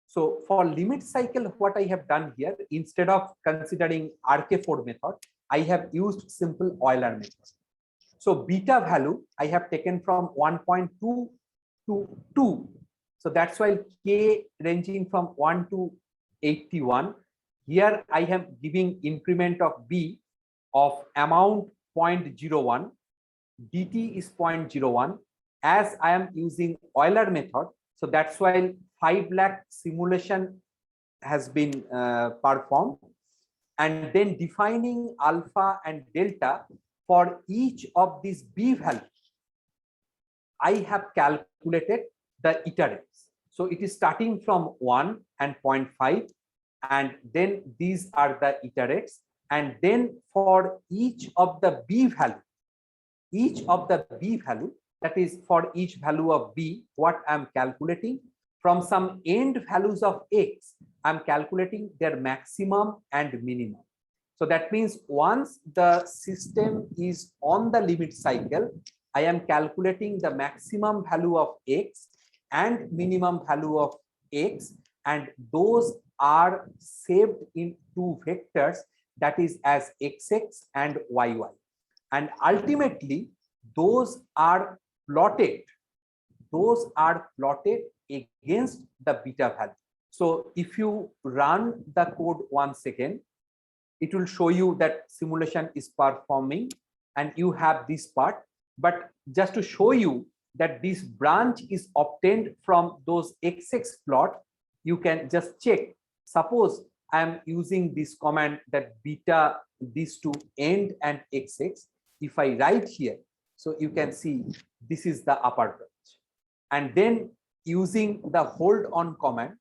So for limit cycle, what I have done here, instead of considering RK4 method, I have used simple Euler method. So beta value I have taken from 1.2 to 2. So that's why K ranging from 1 to 81. Here I am giving increment of B of amount 0.01, dt is 0.01. As I am using Euler method, so that's why 5 lakh simulation has been performed, and then defining alpha and delta for each of these B values, I have calculated the iterates. So it is starting from 1 and 0.5, and then these are the iterates, and then for each of the B value, that is for each value of B, what I'm calculating from some end values of X, I'm calculating their maximum and minimum. So that means once the system is on the limit cycle, I am calculating the maximum value of X and minimum value of X, and those are saved in two vectors, that is as XX and YY. And ultimately, those are plotted against the beta value. So if you run the code once again, it will show you that simulation is performing and you have this part. But just to show you that this branch is obtained from those XX plot, you can just check. Suppose I am using this command that beta, these two end and XX. If I write here, so you can see this is the upper branch. And then using the hold on command,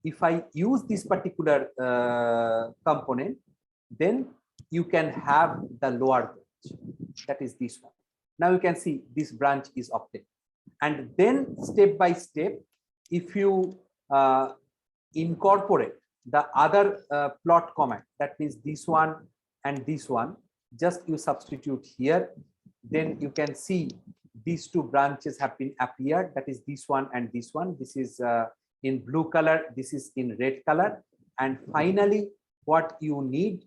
if I use this particular component, then you can have the lower branch, that is this one. Now you can see this branch is obtained. And then step by step, if you incorporate the other plot command, that means this one and this one, just you substitute here, then you can see these two branches have been appeared, that is this one and this one. This is in blue color, this is in red color. And finally, what you need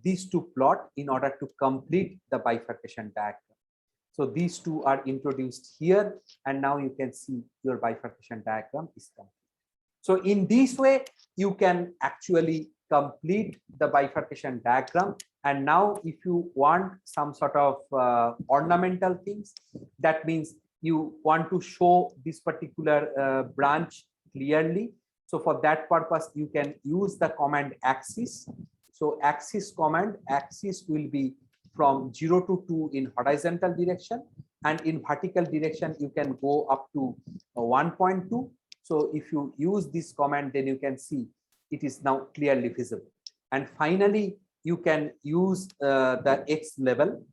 these two plot in order to complete the bifurcation diagram. So these two are introduced here, and now you can see your bifurcation diagram is complete. So in this way, you can actually complete the bifurcation diagram. And now if you want some sort of ornamental things, that means you want to show this particular branch clearly. So for that purpose, you can use the command axis. So axis command, axis will be from 0 to 2 in horizontal direction, and in vertical direction, you can go up to 1.2. So if you use this command, then you can see it is now clearly visible. And finally, you can use the X level.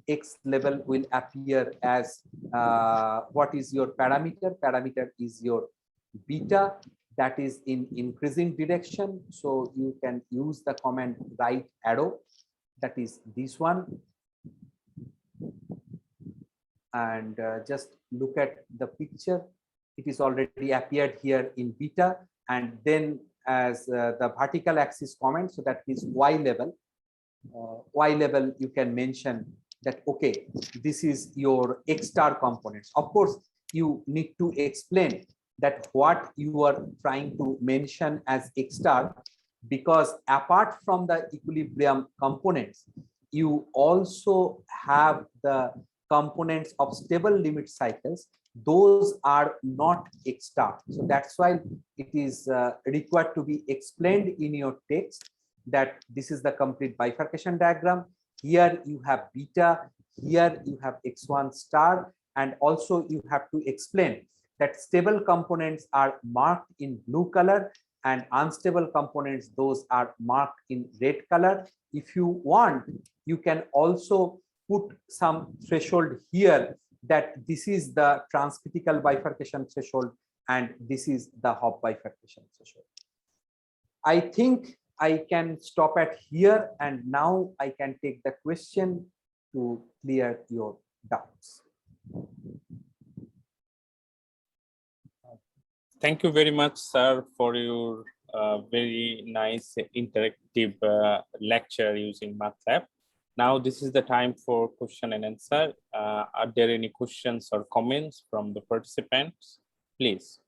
X level will appear as what is your parameter? Parameter is your beta, that is in increasing direction. So you can use the command right arrow, that is this one. And just look at the picture. It is already appeared here in beta, and then as the vertical axis comment, so that is Y level. Y level, you can mention that, okay, this is your X star components. Of course, you need to explain that what you are trying to mention as X star, because apart from the equilibrium components, you also have the components of stable limit cycles. Those are not X star. So that's why it is required to be explained in your text that this is the complete bifurcation diagram. Here you have beta, here you have X1 star, and also you have to explain that stable components are marked in blue color and unstable components, those are marked in red color. If you want, you can also put some threshold here that this is the transcritical bifurcation threshold and this is the Hopf bifurcation threshold. I think I can stop at here, and now I can take the question to clear your doubts. Thank you very much, sir, for your very nice interactive lecture using MATLAB. Now this is the time for question and answer. Are there any questions or comments from the participants? Please.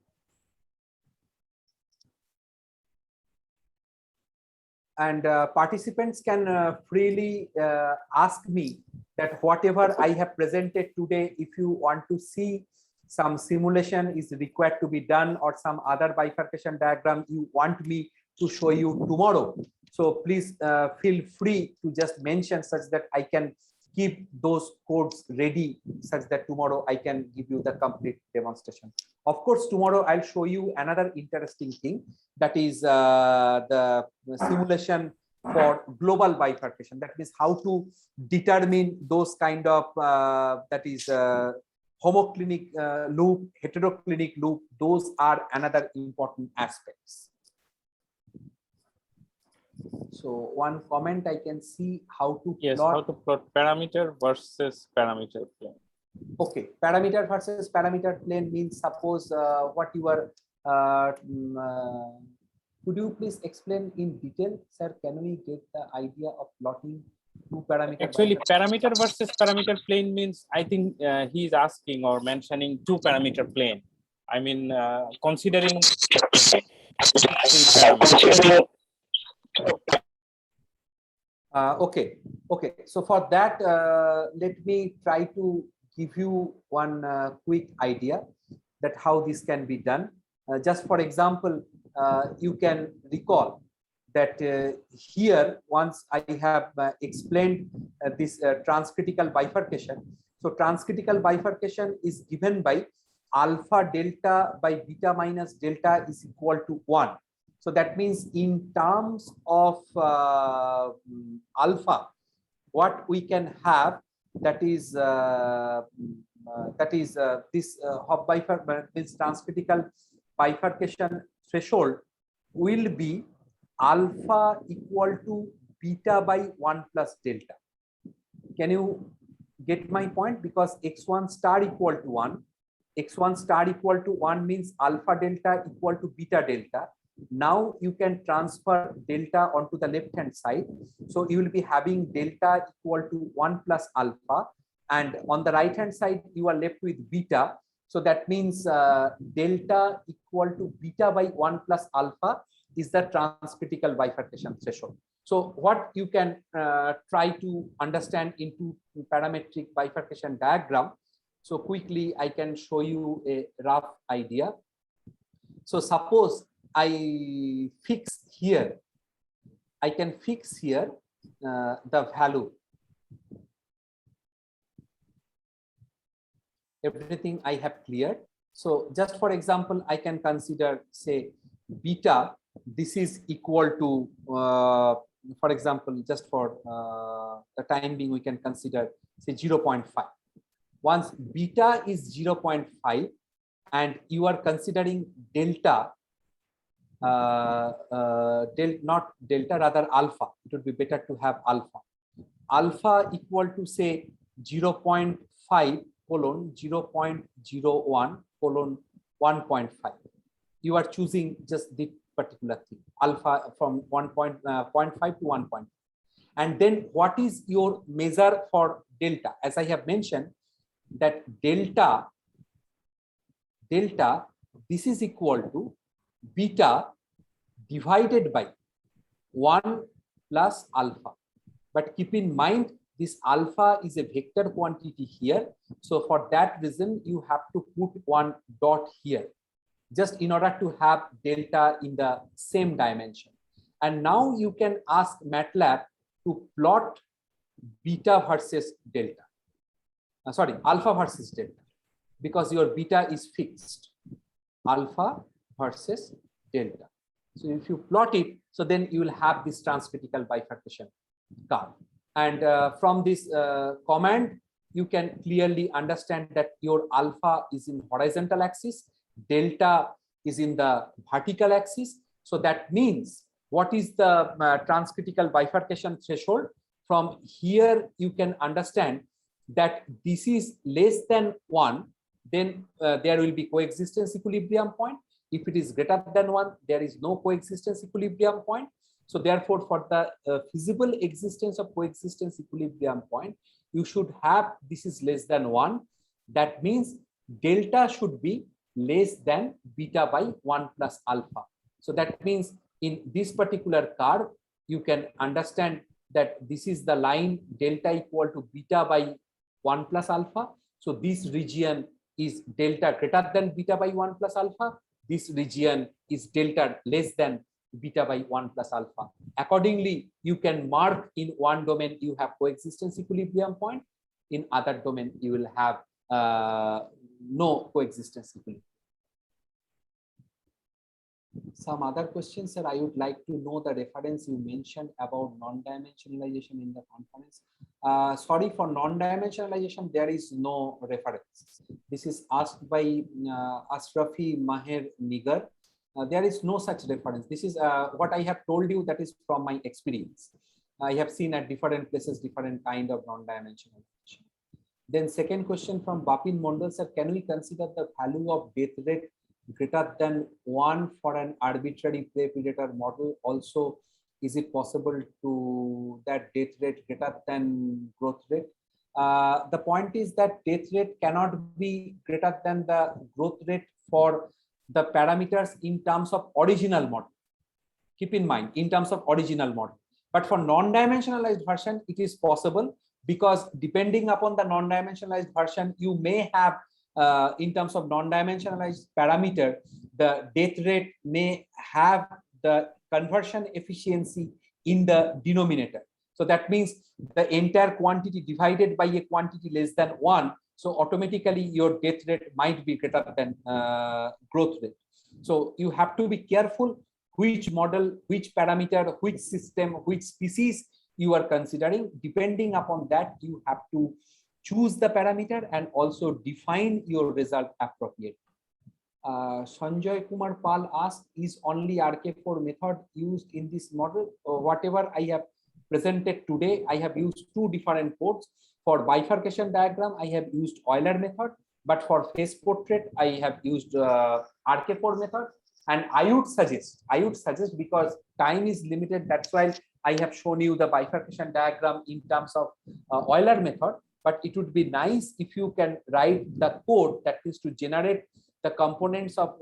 And participants can freely ask me that whatever I have presented today, if you want to see some simulation is required to be done or some other bifurcation diagram you want me to show you tomorrow, so please feel free to just mention such that I can keep those codes ready such that tomorrow I can give you the complete demonstration. Of course, tomorrow I'll show you another interesting thing, that is the simulation for global bifurcation. That means how to determine those kind of that is homoclinic loop, heteroclinic loop. Those are another important aspects. So one comment I can see how to Yes, plot. how to plot parameter versus parameter plane. Okay, parameter versus parameter plane means, suppose what you are could you please explain in detail, sir? Can we get the idea of plotting two parameter? Actually, parameter versus parameter plane means, I think he is asking or mentioning two parameter plane. I mean, considering okay. So for that, let me try to give you one quick idea that how this can be done. Just for example, you can recall that here, once I have explained this transcritical bifurcation. So transcritical bifurcation is given by alpha delta by beta minus delta is equal to 1. So that means in terms of alpha, what we can have, that is this Hopf bifurcation, this transcritical bifurcation threshold will be alpha equal to beta by 1 plus delta. Can you get my point? Because x1 star equal to 1, x1 star equal to 1 means alpha delta equal to beta delta. Now you can transfer delta onto the left hand side. So you will be having delta equal to 1 plus alpha, and on the right hand side you are left with beta. So that means delta equal to beta by 1 plus alpha is the transcritical bifurcation threshold. So what you can try to understand into parametric bifurcation diagram. So quickly I can show you a rough idea. So suppose I fix here, I can fix here the value. Everything I have cleared. So just for example, I can consider, say, beta, this is equal to for example, just for the time being, we can consider say 0.5. Once beta is 0.5 and you are considering delta, not delta, rather alpha, it would be better to have alpha. Alpha equal to say 0.5 colon 0.01 colon 1.5. You are choosing just the particular thing, alpha from 0.5 to 1.5. And then what is your measure for delta? As I have mentioned, that delta, this is equal to beta divided by 1 plus alpha. But keep in mind, this alpha is a vector quantity here. So for that reason, you have to put one dot here, just in order to have delta in the same dimension. And now you can ask MATLAB to plot beta versus delta. Alpha versus delta, because your beta is fixed. Alpha versus delta. So if you plot it, so then you will have this transcritical bifurcation curve. And from this command, you can clearly understand that your alpha is in horizontal axis, delta is in the vertical axis. So that means, what is the transcritical bifurcation threshold? From here, you can understand that this is less than 1, then there will be coexistence equilibrium point. If it is greater than 1, there is no coexistence equilibrium point. So therefore, for the feasible existence of coexistence equilibrium point, you should have this is less than 1. That means delta should be less than beta by 1 plus alpha. So that means in this particular curve, you can understand that this is the line delta equal to beta by 1 plus alpha. So this region is delta greater than beta by 1 plus alpha. This region is delta less than beta by 1 plus alpha. Accordingly, you can mark in one domain you have coexistence equilibrium point. In other domain, you will have no coexistence equilibrium. Some other questions, sir. I would like to know the reference you mentioned about non-dimensionalization in the conference. Sorry, for non-dimensionalization, there is no reference. This is asked by Ashrafi Maher Nigar. There is no such reference. This is what I have told you, that is from my experience. I have seen at different places, different kind of non-dimensionalization. Then second question from Bapin Mondal, sir, can we consider the value of death rate greater than 1 for an arbitrary play predator model? Also, is it possible to that death rate greater than growth rate? The point is that death rate cannot be greater than the growth rate for the parameters in terms of original model. Keep in mind, in terms of original model. But for non-dimensionalized version, it is possible, because depending upon the non-dimensionalized version, you may have in terms of non-dimensionalized parameter, the death rate may have the conversion efficiency in the denominator. So that means the entire quantity divided by a quantity less than 1. So automatically your death rate might be greater than growth rate. So you have to be careful which model, which parameter, which system, which species you are considering. Depending upon that, you have to choose the parameter and also define your result appropriately. Sanjay Kumar Pal asked, is only RK4 method used in this model? Whatever I have presented today, I have used two different codes. For bifurcation diagram, I have used Euler method, but for face portrait, I have used RK4 method. And I would suggest, because time is limited, that's why I have shown you the bifurcation diagram in terms of Euler method. But it would be nice if you can write the code that is to generate the components of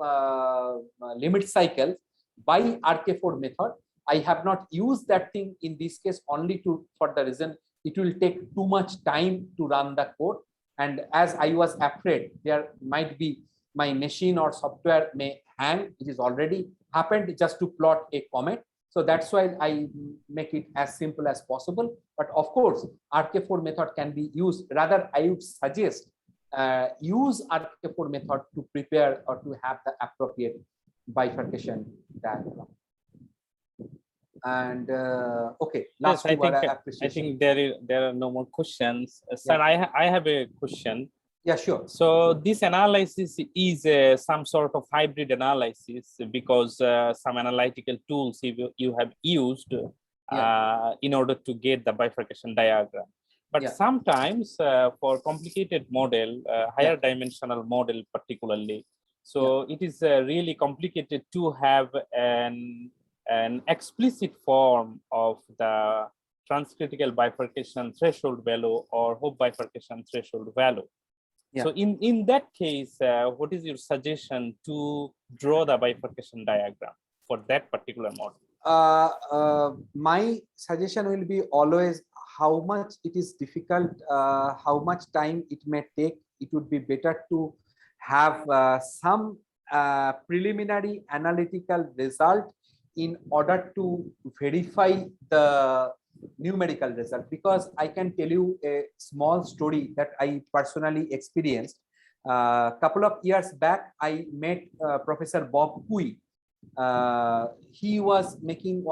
limit cycle by RK4 method. I have not used that thing in this case only for the reason it will take too much time to run the code. And as I was afraid, there might be my machine or software may hang. It is already happened just to plot a comet. So that's why I make it as simple as possible. But of course, RK4 method can be used. Rather, I would suggest use RK4 method to prepare or to have the appropriate bifurcation diagram. And okay, Yes, last I two were think appreciation. there are no more questions. Sir, I have a question. Yeah, sure. So this analysis is some sort of hybrid analysis because some analytical tools you have used in order to get the bifurcation diagram. But sometimes for complicated model, higher dimensional model particularly, so it is really complicated to have an explicit form of the transcritical bifurcation threshold value or Hope bifurcation threshold value. So in that case, what is your suggestion to draw the bifurcation diagram for that particular model? My suggestion will be always how much it is difficult, how much time it may take. It would be better to have some preliminary analytical result in order to verify the numerical result, because I can tell you a small story that I personally experienced. A couple of years back, I met Professor Bob Cui. He was making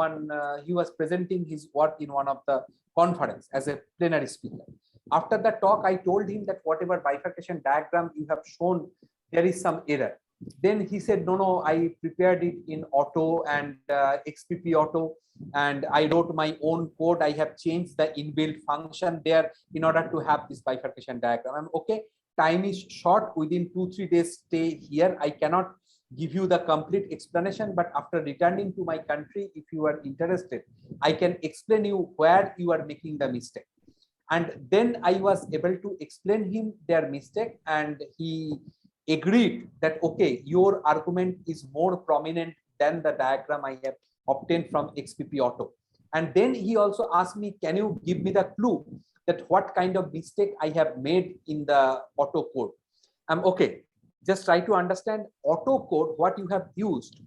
he was presenting his work in one of the conference as a plenary speaker. After the talk, I told him that whatever bifurcation diagram you have shown, there is some error. Then he said, no, I prepared it in Auto and XPP Auto, and I wrote my own code. I have changed the inbuilt function there in order to have this bifurcation diagram. I'm okay. Time is short. Within 2-3 days stay here, I cannot give you the complete explanation, but after returning to my country, if you are interested, I can explain you where you are making the mistake. And then I was able to explain him their mistake, and he agreed that okay, your argument is more prominent than the diagram I have obtained from XPP Auto. And then he also asked me, can you give me the clue that what kind of mistake I have made in the Auto code? I'm okay. Just try to understand Auto code, what you have used.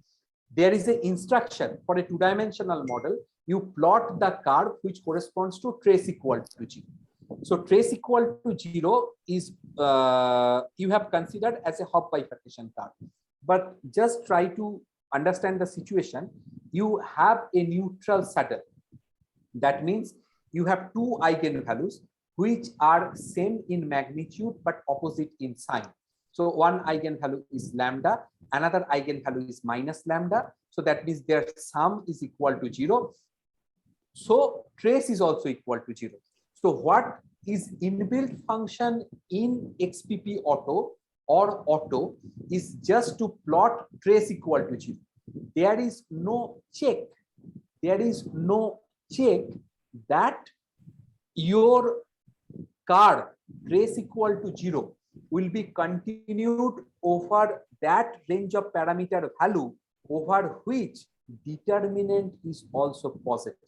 There is an instruction for a two-dimensional model. You plot the curve which corresponds to trace equal to 0. So trace equal to 0 is you have considered as a Hopf bifurcation curve. But just try to understand the situation. You have a neutral saddle. That means you have two eigenvalues which are same in magnitude but opposite in sign. So one eigenvalue is lambda, another eigenvalue is minus lambda. So that means their sum is equal to 0. So trace is also equal to 0. So what is inbuilt function in XPP Auto or Auto is just to plot trace equal to 0. There is no check. There is no check that your curve trace equal to 0 will be continued over that range of parameter value over which determinant is also positive.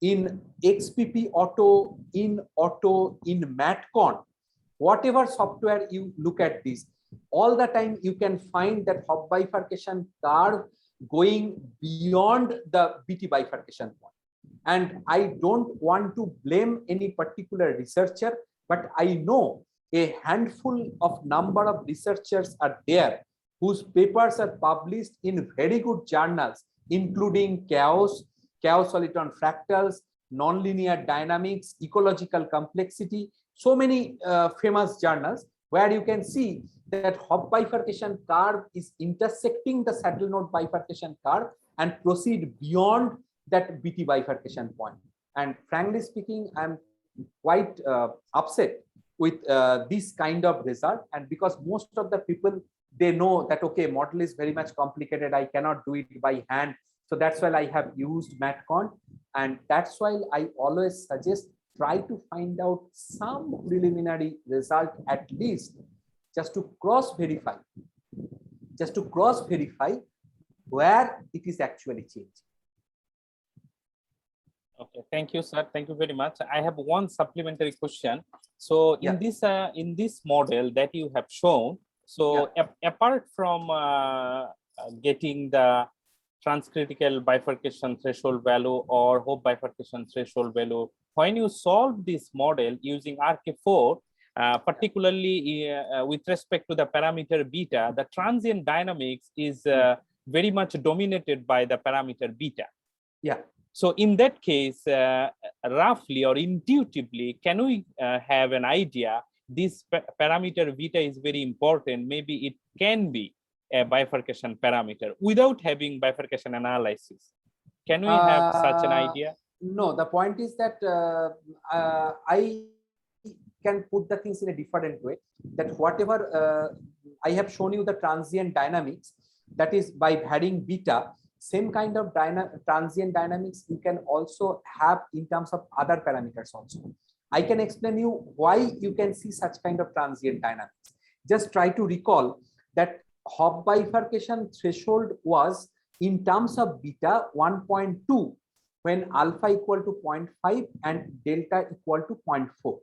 In XPP Auto, in MatCon, whatever software you look at this, all the time you can find that Hopf bifurcation curve going beyond the BT bifurcation point. And I don't want to blame any particular researcher, but I know a handful of number of researchers are there whose papers are published in very good journals, including Chaos Soliton Fractals, Nonlinear Dynamics, Ecological Complexity, so many famous journals where you can see that Hopf bifurcation curve is intersecting the saddle node bifurcation curve and proceed beyond that BT bifurcation point. And frankly speaking, I'm quite upset with this kind of result. And because most of the people, they know that, okay, model is very much complicated. I cannot do it by hand. So that's why I have used MatCon. And that's why I always suggest try to find out some preliminary result at least, just to cross verify where it is actually changed. Okay, thank you, sir. Thank you very much. I have one supplementary question. So in this model that you have shown, so apart from getting the transcritical bifurcation threshold value or Hopf bifurcation threshold value, when you solve this model using RK4, particularly with respect to the parameter beta, the transient dynamics is very much dominated by the parameter beta. Yeah. So in that case, roughly or intuitively, can we have an idea this parameter beta is very important? Maybe it can be a bifurcation parameter without having bifurcation analysis. Can we have such an idea? No, the point is that I can put the things in a different way. That whatever I have shown you the transient dynamics, that is by varying beta, same kind of transient dynamics you can also have in terms of other parameters also. I can explain you why you can see such kind of transient dynamics. Just try to recall that Hopf bifurcation threshold was in terms of beta 1.2 when alpha equal to 0.5 and delta equal to 0.4.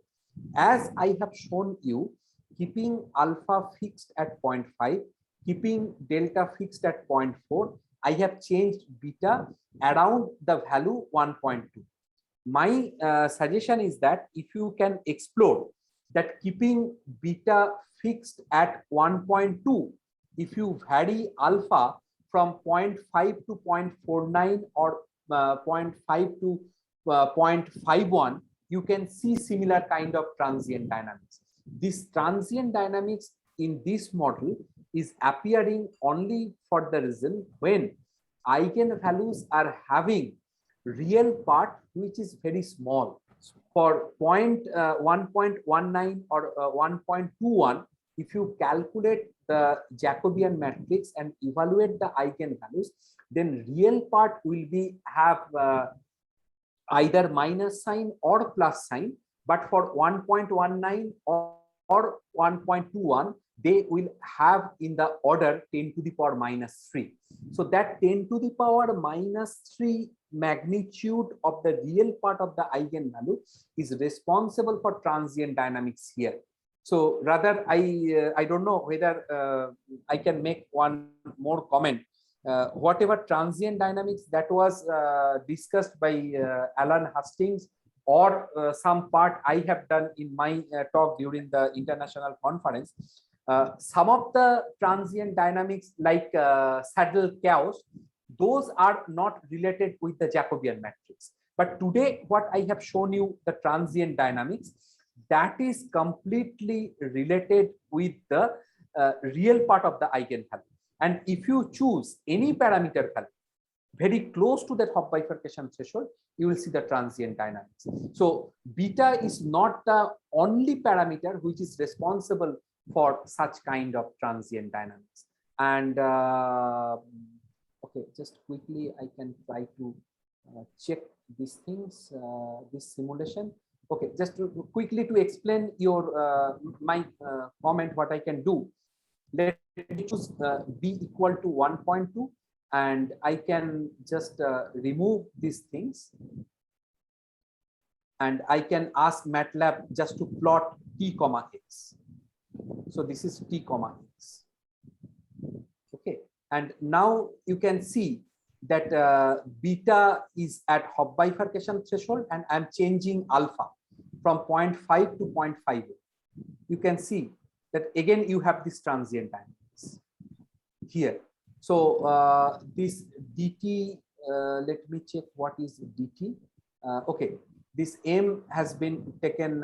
As I have shown you, keeping alpha fixed at 0.5, keeping delta fixed at 0.4, I have changed beta around the value 1.2. My suggestion is that if you can explore that keeping beta fixed at 1.2, if you vary alpha from 0.5 to 0.49 or 0.5 to 0.51, you can see similar kind of transient dynamics. This transient dynamics in this model is appearing only for the reason when eigenvalues are having real part which is very small. For 1.19 or 1.21, if you calculate the Jacobian matrix and evaluate the eigenvalues, then real part will be have either minus sign or plus sign, but for 1.19 or 1.21, they will have in the order 10 to the power minus 3. So that 10 to the power minus 3 magnitude of the real part of the eigenvalue is responsible for transient dynamics here. So rather, I don't know whether I can make one more comment. Whatever transient dynamics that was discussed by Alan Hastings or some part I have done in my talk during the international conference, some of the transient dynamics like saddle chaos, those are not related with the Jacobian matrix. But today, what I have shown you, the transient dynamics, that is completely related with the real part of the eigenvalue. And if you choose any parameter value very close to that Hopf bifurcation threshold, you will see the transient dynamics. So beta is not the only parameter which is responsible for such kind of transient dynamics. And okay, just quickly I can try to check these things, this simulation. Okay, just quickly to explain your my comment, what I can do. Let me choose b equal to 1.2, and I can just remove these things, and I can ask MATLAB just to plot t comma x. So this is t comma x. Okay, and now you can see that beta is at Hopf bifurcation threshold, and I'm changing alpha from 0.5 to 0.5. You can see that again you have this transient dynamics here. So this dt, let me check what is dt. Okay, this m has been taken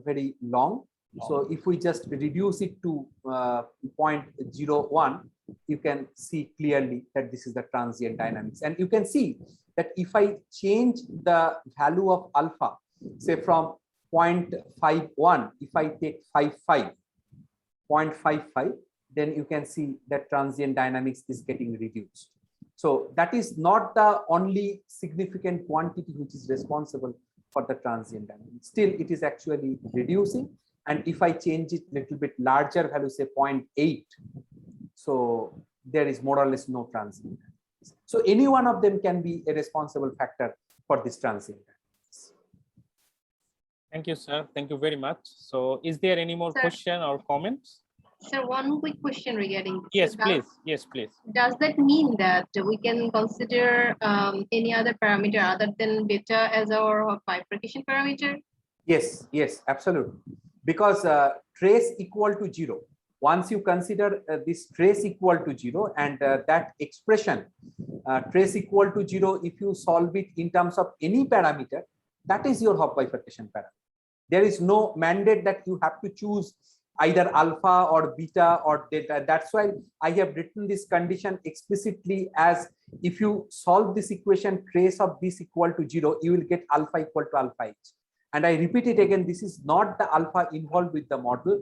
very long. So if we just reduce it to 0.01, you can see clearly that this is the transient dynamics. And you can see that if I change the value of alpha, say from 0.51, if I take 0.55, then you can see that transient dynamics is getting reduced. So that is not the only significant quantity which is responsible for the transient dynamics. Still, it is actually reducing. And if I change it a little bit larger value, say 0.8, so there is more or less no transient dynamics. So any one of them can be a responsible factor for this transient dynamics. Thank you, sir. Thank you very much. So is there any more question or comments? Sir, one quick question regarding this. Yes, So please. Yes, please. Does that mean that we can consider any other parameter other than beta as our bifurcation parameter? Yes, yes, absolutely. Because trace equal to 0. once you consider this trace equal to 0 and that expression trace equal to 0, if you solve it in terms of any parameter, that is your Hopf bifurcation parameter. There is no mandate that you have to choose either alpha or beta or delta. That's why I have written this condition explicitly as if you solve this equation trace of this equal to 0, you will get alpha equal to alpha h. And I repeat it again, this is not the alpha involved with the model.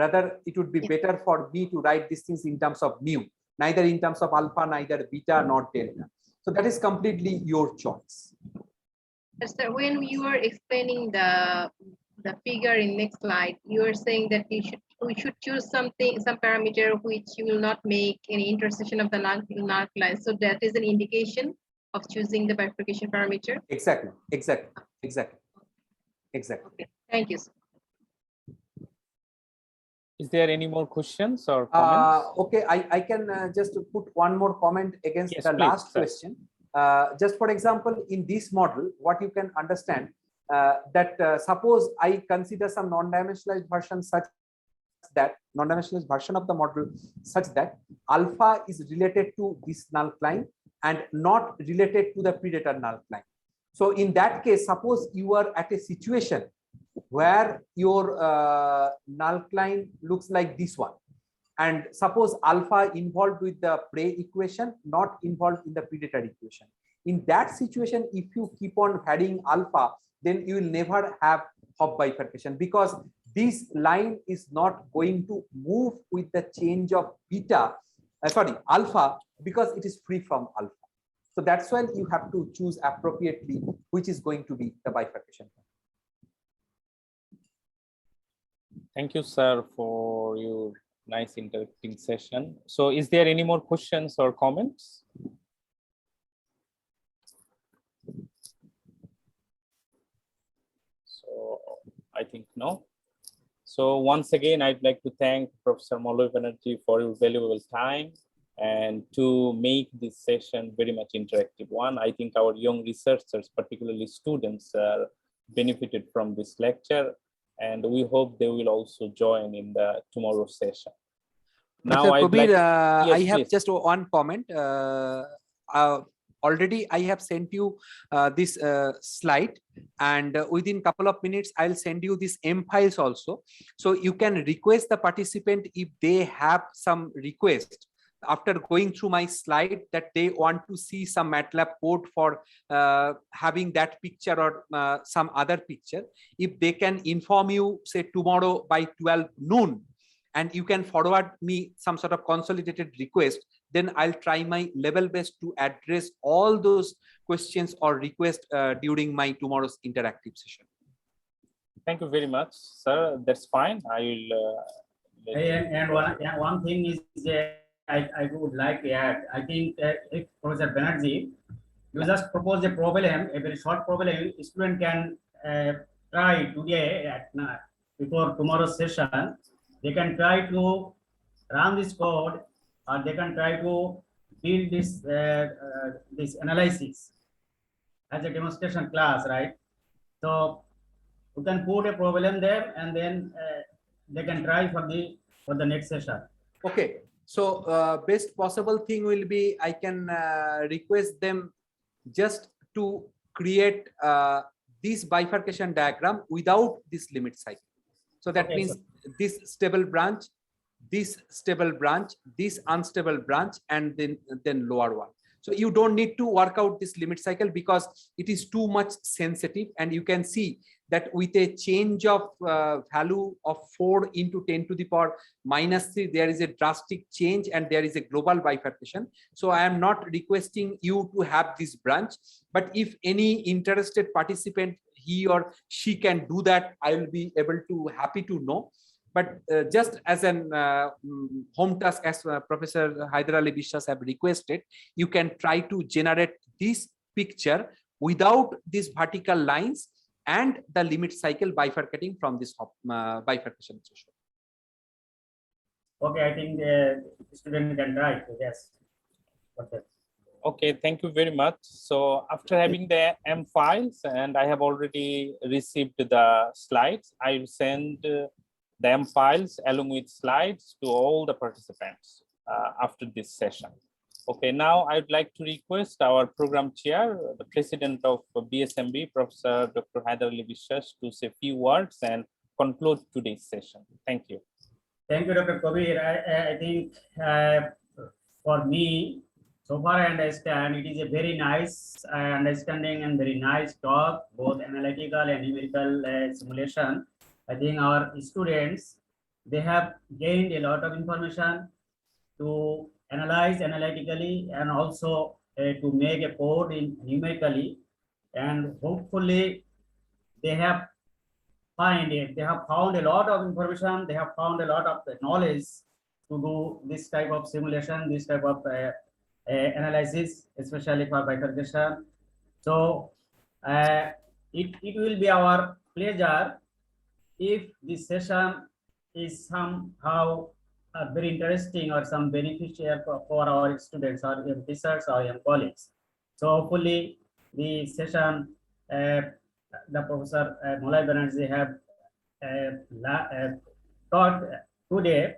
Rather, it would be better for me to write these things in terms of mu, neither in terms of alpha, neither beta, nor delta. So that is completely your choice. So when you were explaining the figure in next slide, you were saying that we should choose some parameter which you will not make any intersection of the null lines. So that is an indication of choosing the bifurcation parameter. Exactly. Okay, thank you, sir. Is there any more questions or comments? Okay, I can just put one more comment against Yes, the please, last sir. question. Just for example, in this model, what you can understand that suppose I consider some non-dimensionalized version such that non-dimensionalized version of the model such that alpha is related to this null line and not related to the predator null line. So in that case, suppose you are at a situation where your null line looks like this one, and suppose alpha involved with the prey equation, not involved in the predator equation. In that situation, if you keep on adding alpha, then you will never have Hopf bifurcation, because this line is not going to move with the change of beta, alpha, because it is free from alpha. So that's why you have to choose appropriately which is going to be the bifurcation. Thank you, sir, for your nice interacting session. So is there any more questions or comments? So I think no. So once again, I'd like to thank Professor Molloy Banerjee for your valuable time and to make this session very much interactive one. I think our young researchers, particularly students, benefited from this lecture, and we hope they will also join in the tomorrow's session. Now, I'd Kabir, yes, I have please. just one comment. Already I have sent you this slide, and within couple of minutes I'll send you these M files also, so you can request the participant if they have some request after going through my slide that they want to see some MATLAB code for having that picture or some other picture. If they can inform you, say tomorrow by 12 noon, and you can forward me some sort of consolidated request, then I'll try my level best to address all those questions or requests during my tomorrow's interactive session. Thank you very much, sir. That's fine. I will. And one thing is I would like to add. I think if Professor Banerjee, you just propose a problem, a very short problem, student can try today at before tomorrow's session. They can try to run this code, or they can try to build this this analysis as a demonstration class, right? So you can put a problem there, and then they can try for the next session. Okay, so best possible thing will be I can request them just to create this bifurcation diagram without this limit cycle. So that means this stable branch, this stable branch, this unstable branch, and then lower one. So you don't need to work out this limit cycle because it is too much sensitive, and you can see that with a change of value of 4 into 10 to the power minus 3, there is a drastic change and there is a global bifurcation. So I am not requesting you to have this branch, but if any interested participant, he or she can do that, I will be able to happy to know. But just as an home task, as Professor Haider Ali Bishwas have requested, you can try to generate this picture without these vertical lines and the limit cycle bifurcating from this bifurcation threshold. Okay, I think the student can try. Yes. Okay. Okay, thank you very much. So after having the M files, and I have already received the slides, I will send the M files along with slides to all the participants after this session. Okay, now I'd like to request our program chair, the president of BSMB, Professor Dr. Haider Ali Biswas, to say a few words and conclude today's session. Thank you. Thank you, Dr. Kabir. I think for me, so far I understand it is a very nice understanding and very nice talk, both analytical and numerical simulation. I think our students, they have gained a lot of information to analyze analytically and also to make a code in numerically, and hopefully they have found a lot of information, they have found a lot of knowledge to do this type of simulation, this type of analysis, especially for bifurcation. So it will be our pleasure if this session is somehow very interesting or some beneficial for our students or young researchers or young colleagues. So hopefully the session the Professor Molay Banerjee have taught today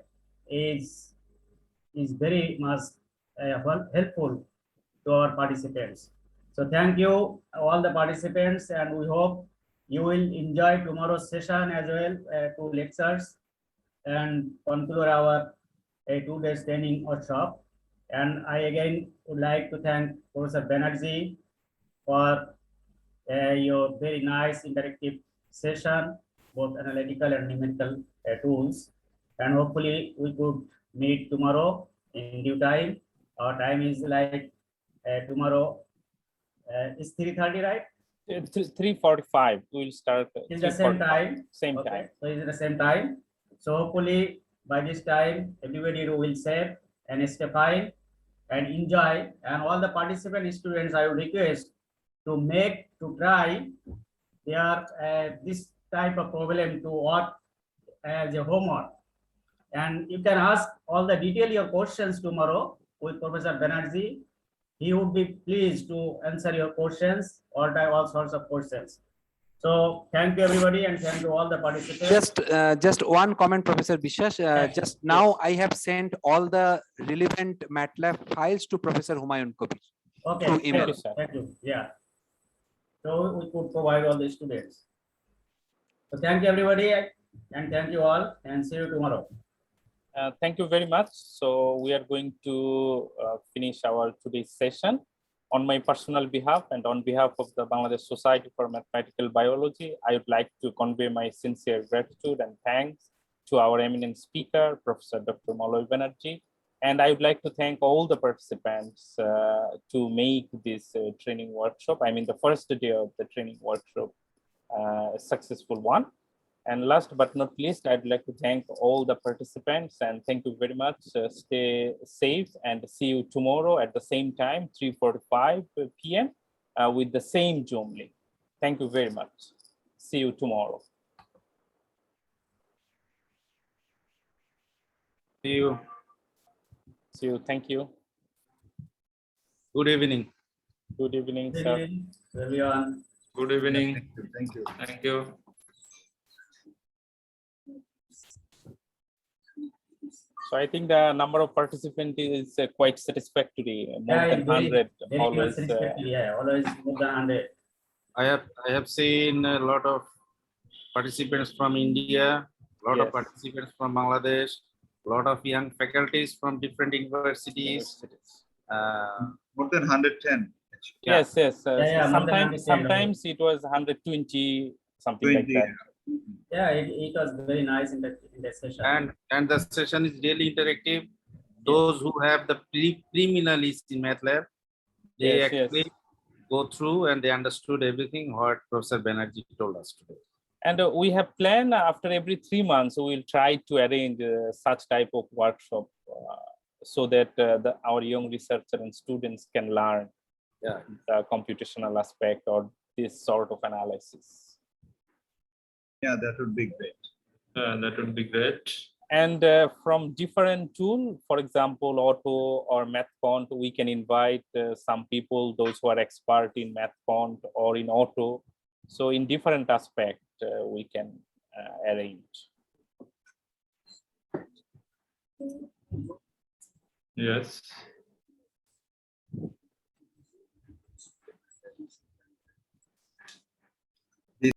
is very much helpful to our participants. So thank you all the participants, and we hope you will enjoy tomorrow's session as well, 2 lectures, and conclude our 2 days training workshop. And I again would like to thank Professor Banerjee for your very nice interactive session, both analytical and numerical tools. And hopefully we could meet tomorrow in due time. Our time is like tomorrow is 3:30, right? 3:45. We'll start. It's the same time. Same okay. time. So it's the same time. So hopefully by this time, everybody will save and stay fine and enjoy. And all the participant students, I would request to try their this type of problem to work as a homework. And you can ask all the detail your questions tomorrow with Professor Banerjee. He would be pleased to answer your questions, all sorts of questions. So thank you everybody, and thank you all the participants. Just one comment, Professor Biswas. Just now I have sent all the relevant MATLAB files to Professor Humayun Kabir. Okay, through email. thank you, thank you. Yeah. So we could provide all the students. So thank you everybody, and thank you all, and see you tomorrow. Thank you very much. So we are going to finish our today's session. On my personal behalf and on behalf of the Bangladesh Society for Mathematical Biology, I would like to convey my sincere gratitude and thanks to our eminent speaker, Professor Dr. Molay Banerjee. And I would like to thank all the participants to make this training workshop, I mean the first day of the training workshop, a successful one. And last but not least, I'd like to thank all the participants and thank you very much. Stay safe and see you tomorrow at the same time, 3:45 p.m. With the same Zoom link. Thank you very much. See you tomorrow. See you. See you. Thank you. Good evening. Good evening, Good sir. evening, everyone. Good evening. Thank you. Thank you. So I think the number of participants is quite satisfactory, more Yeah, than 100 very always. yeah, always more than 100. I have seen a lot of participants from India, a lot of Yes. participants from Bangladesh, a lot of young faculties from different universities. More than 110. Yes, yes. Yeah, more than Sometimes, 110. sometimes it was 120, something like 20. that. Yeah, it was very nice in the session. And the session is really interactive. Those who have the preliminaries in MATLAB, they Yes, actually yes. go through and they understood everything what Professor Banerjee told us today. And we have planned after every 3 months, we will try to arrange such type of workshop so that our young researchers and students can learn the computational aspect or this sort of analysis. Yeah, that would be great. That would be great. And from different tool, for example, Auto or MathCont, we can invite some people, those who are expert in MathCont or in Auto. So in different aspect, we can arrange. Yes.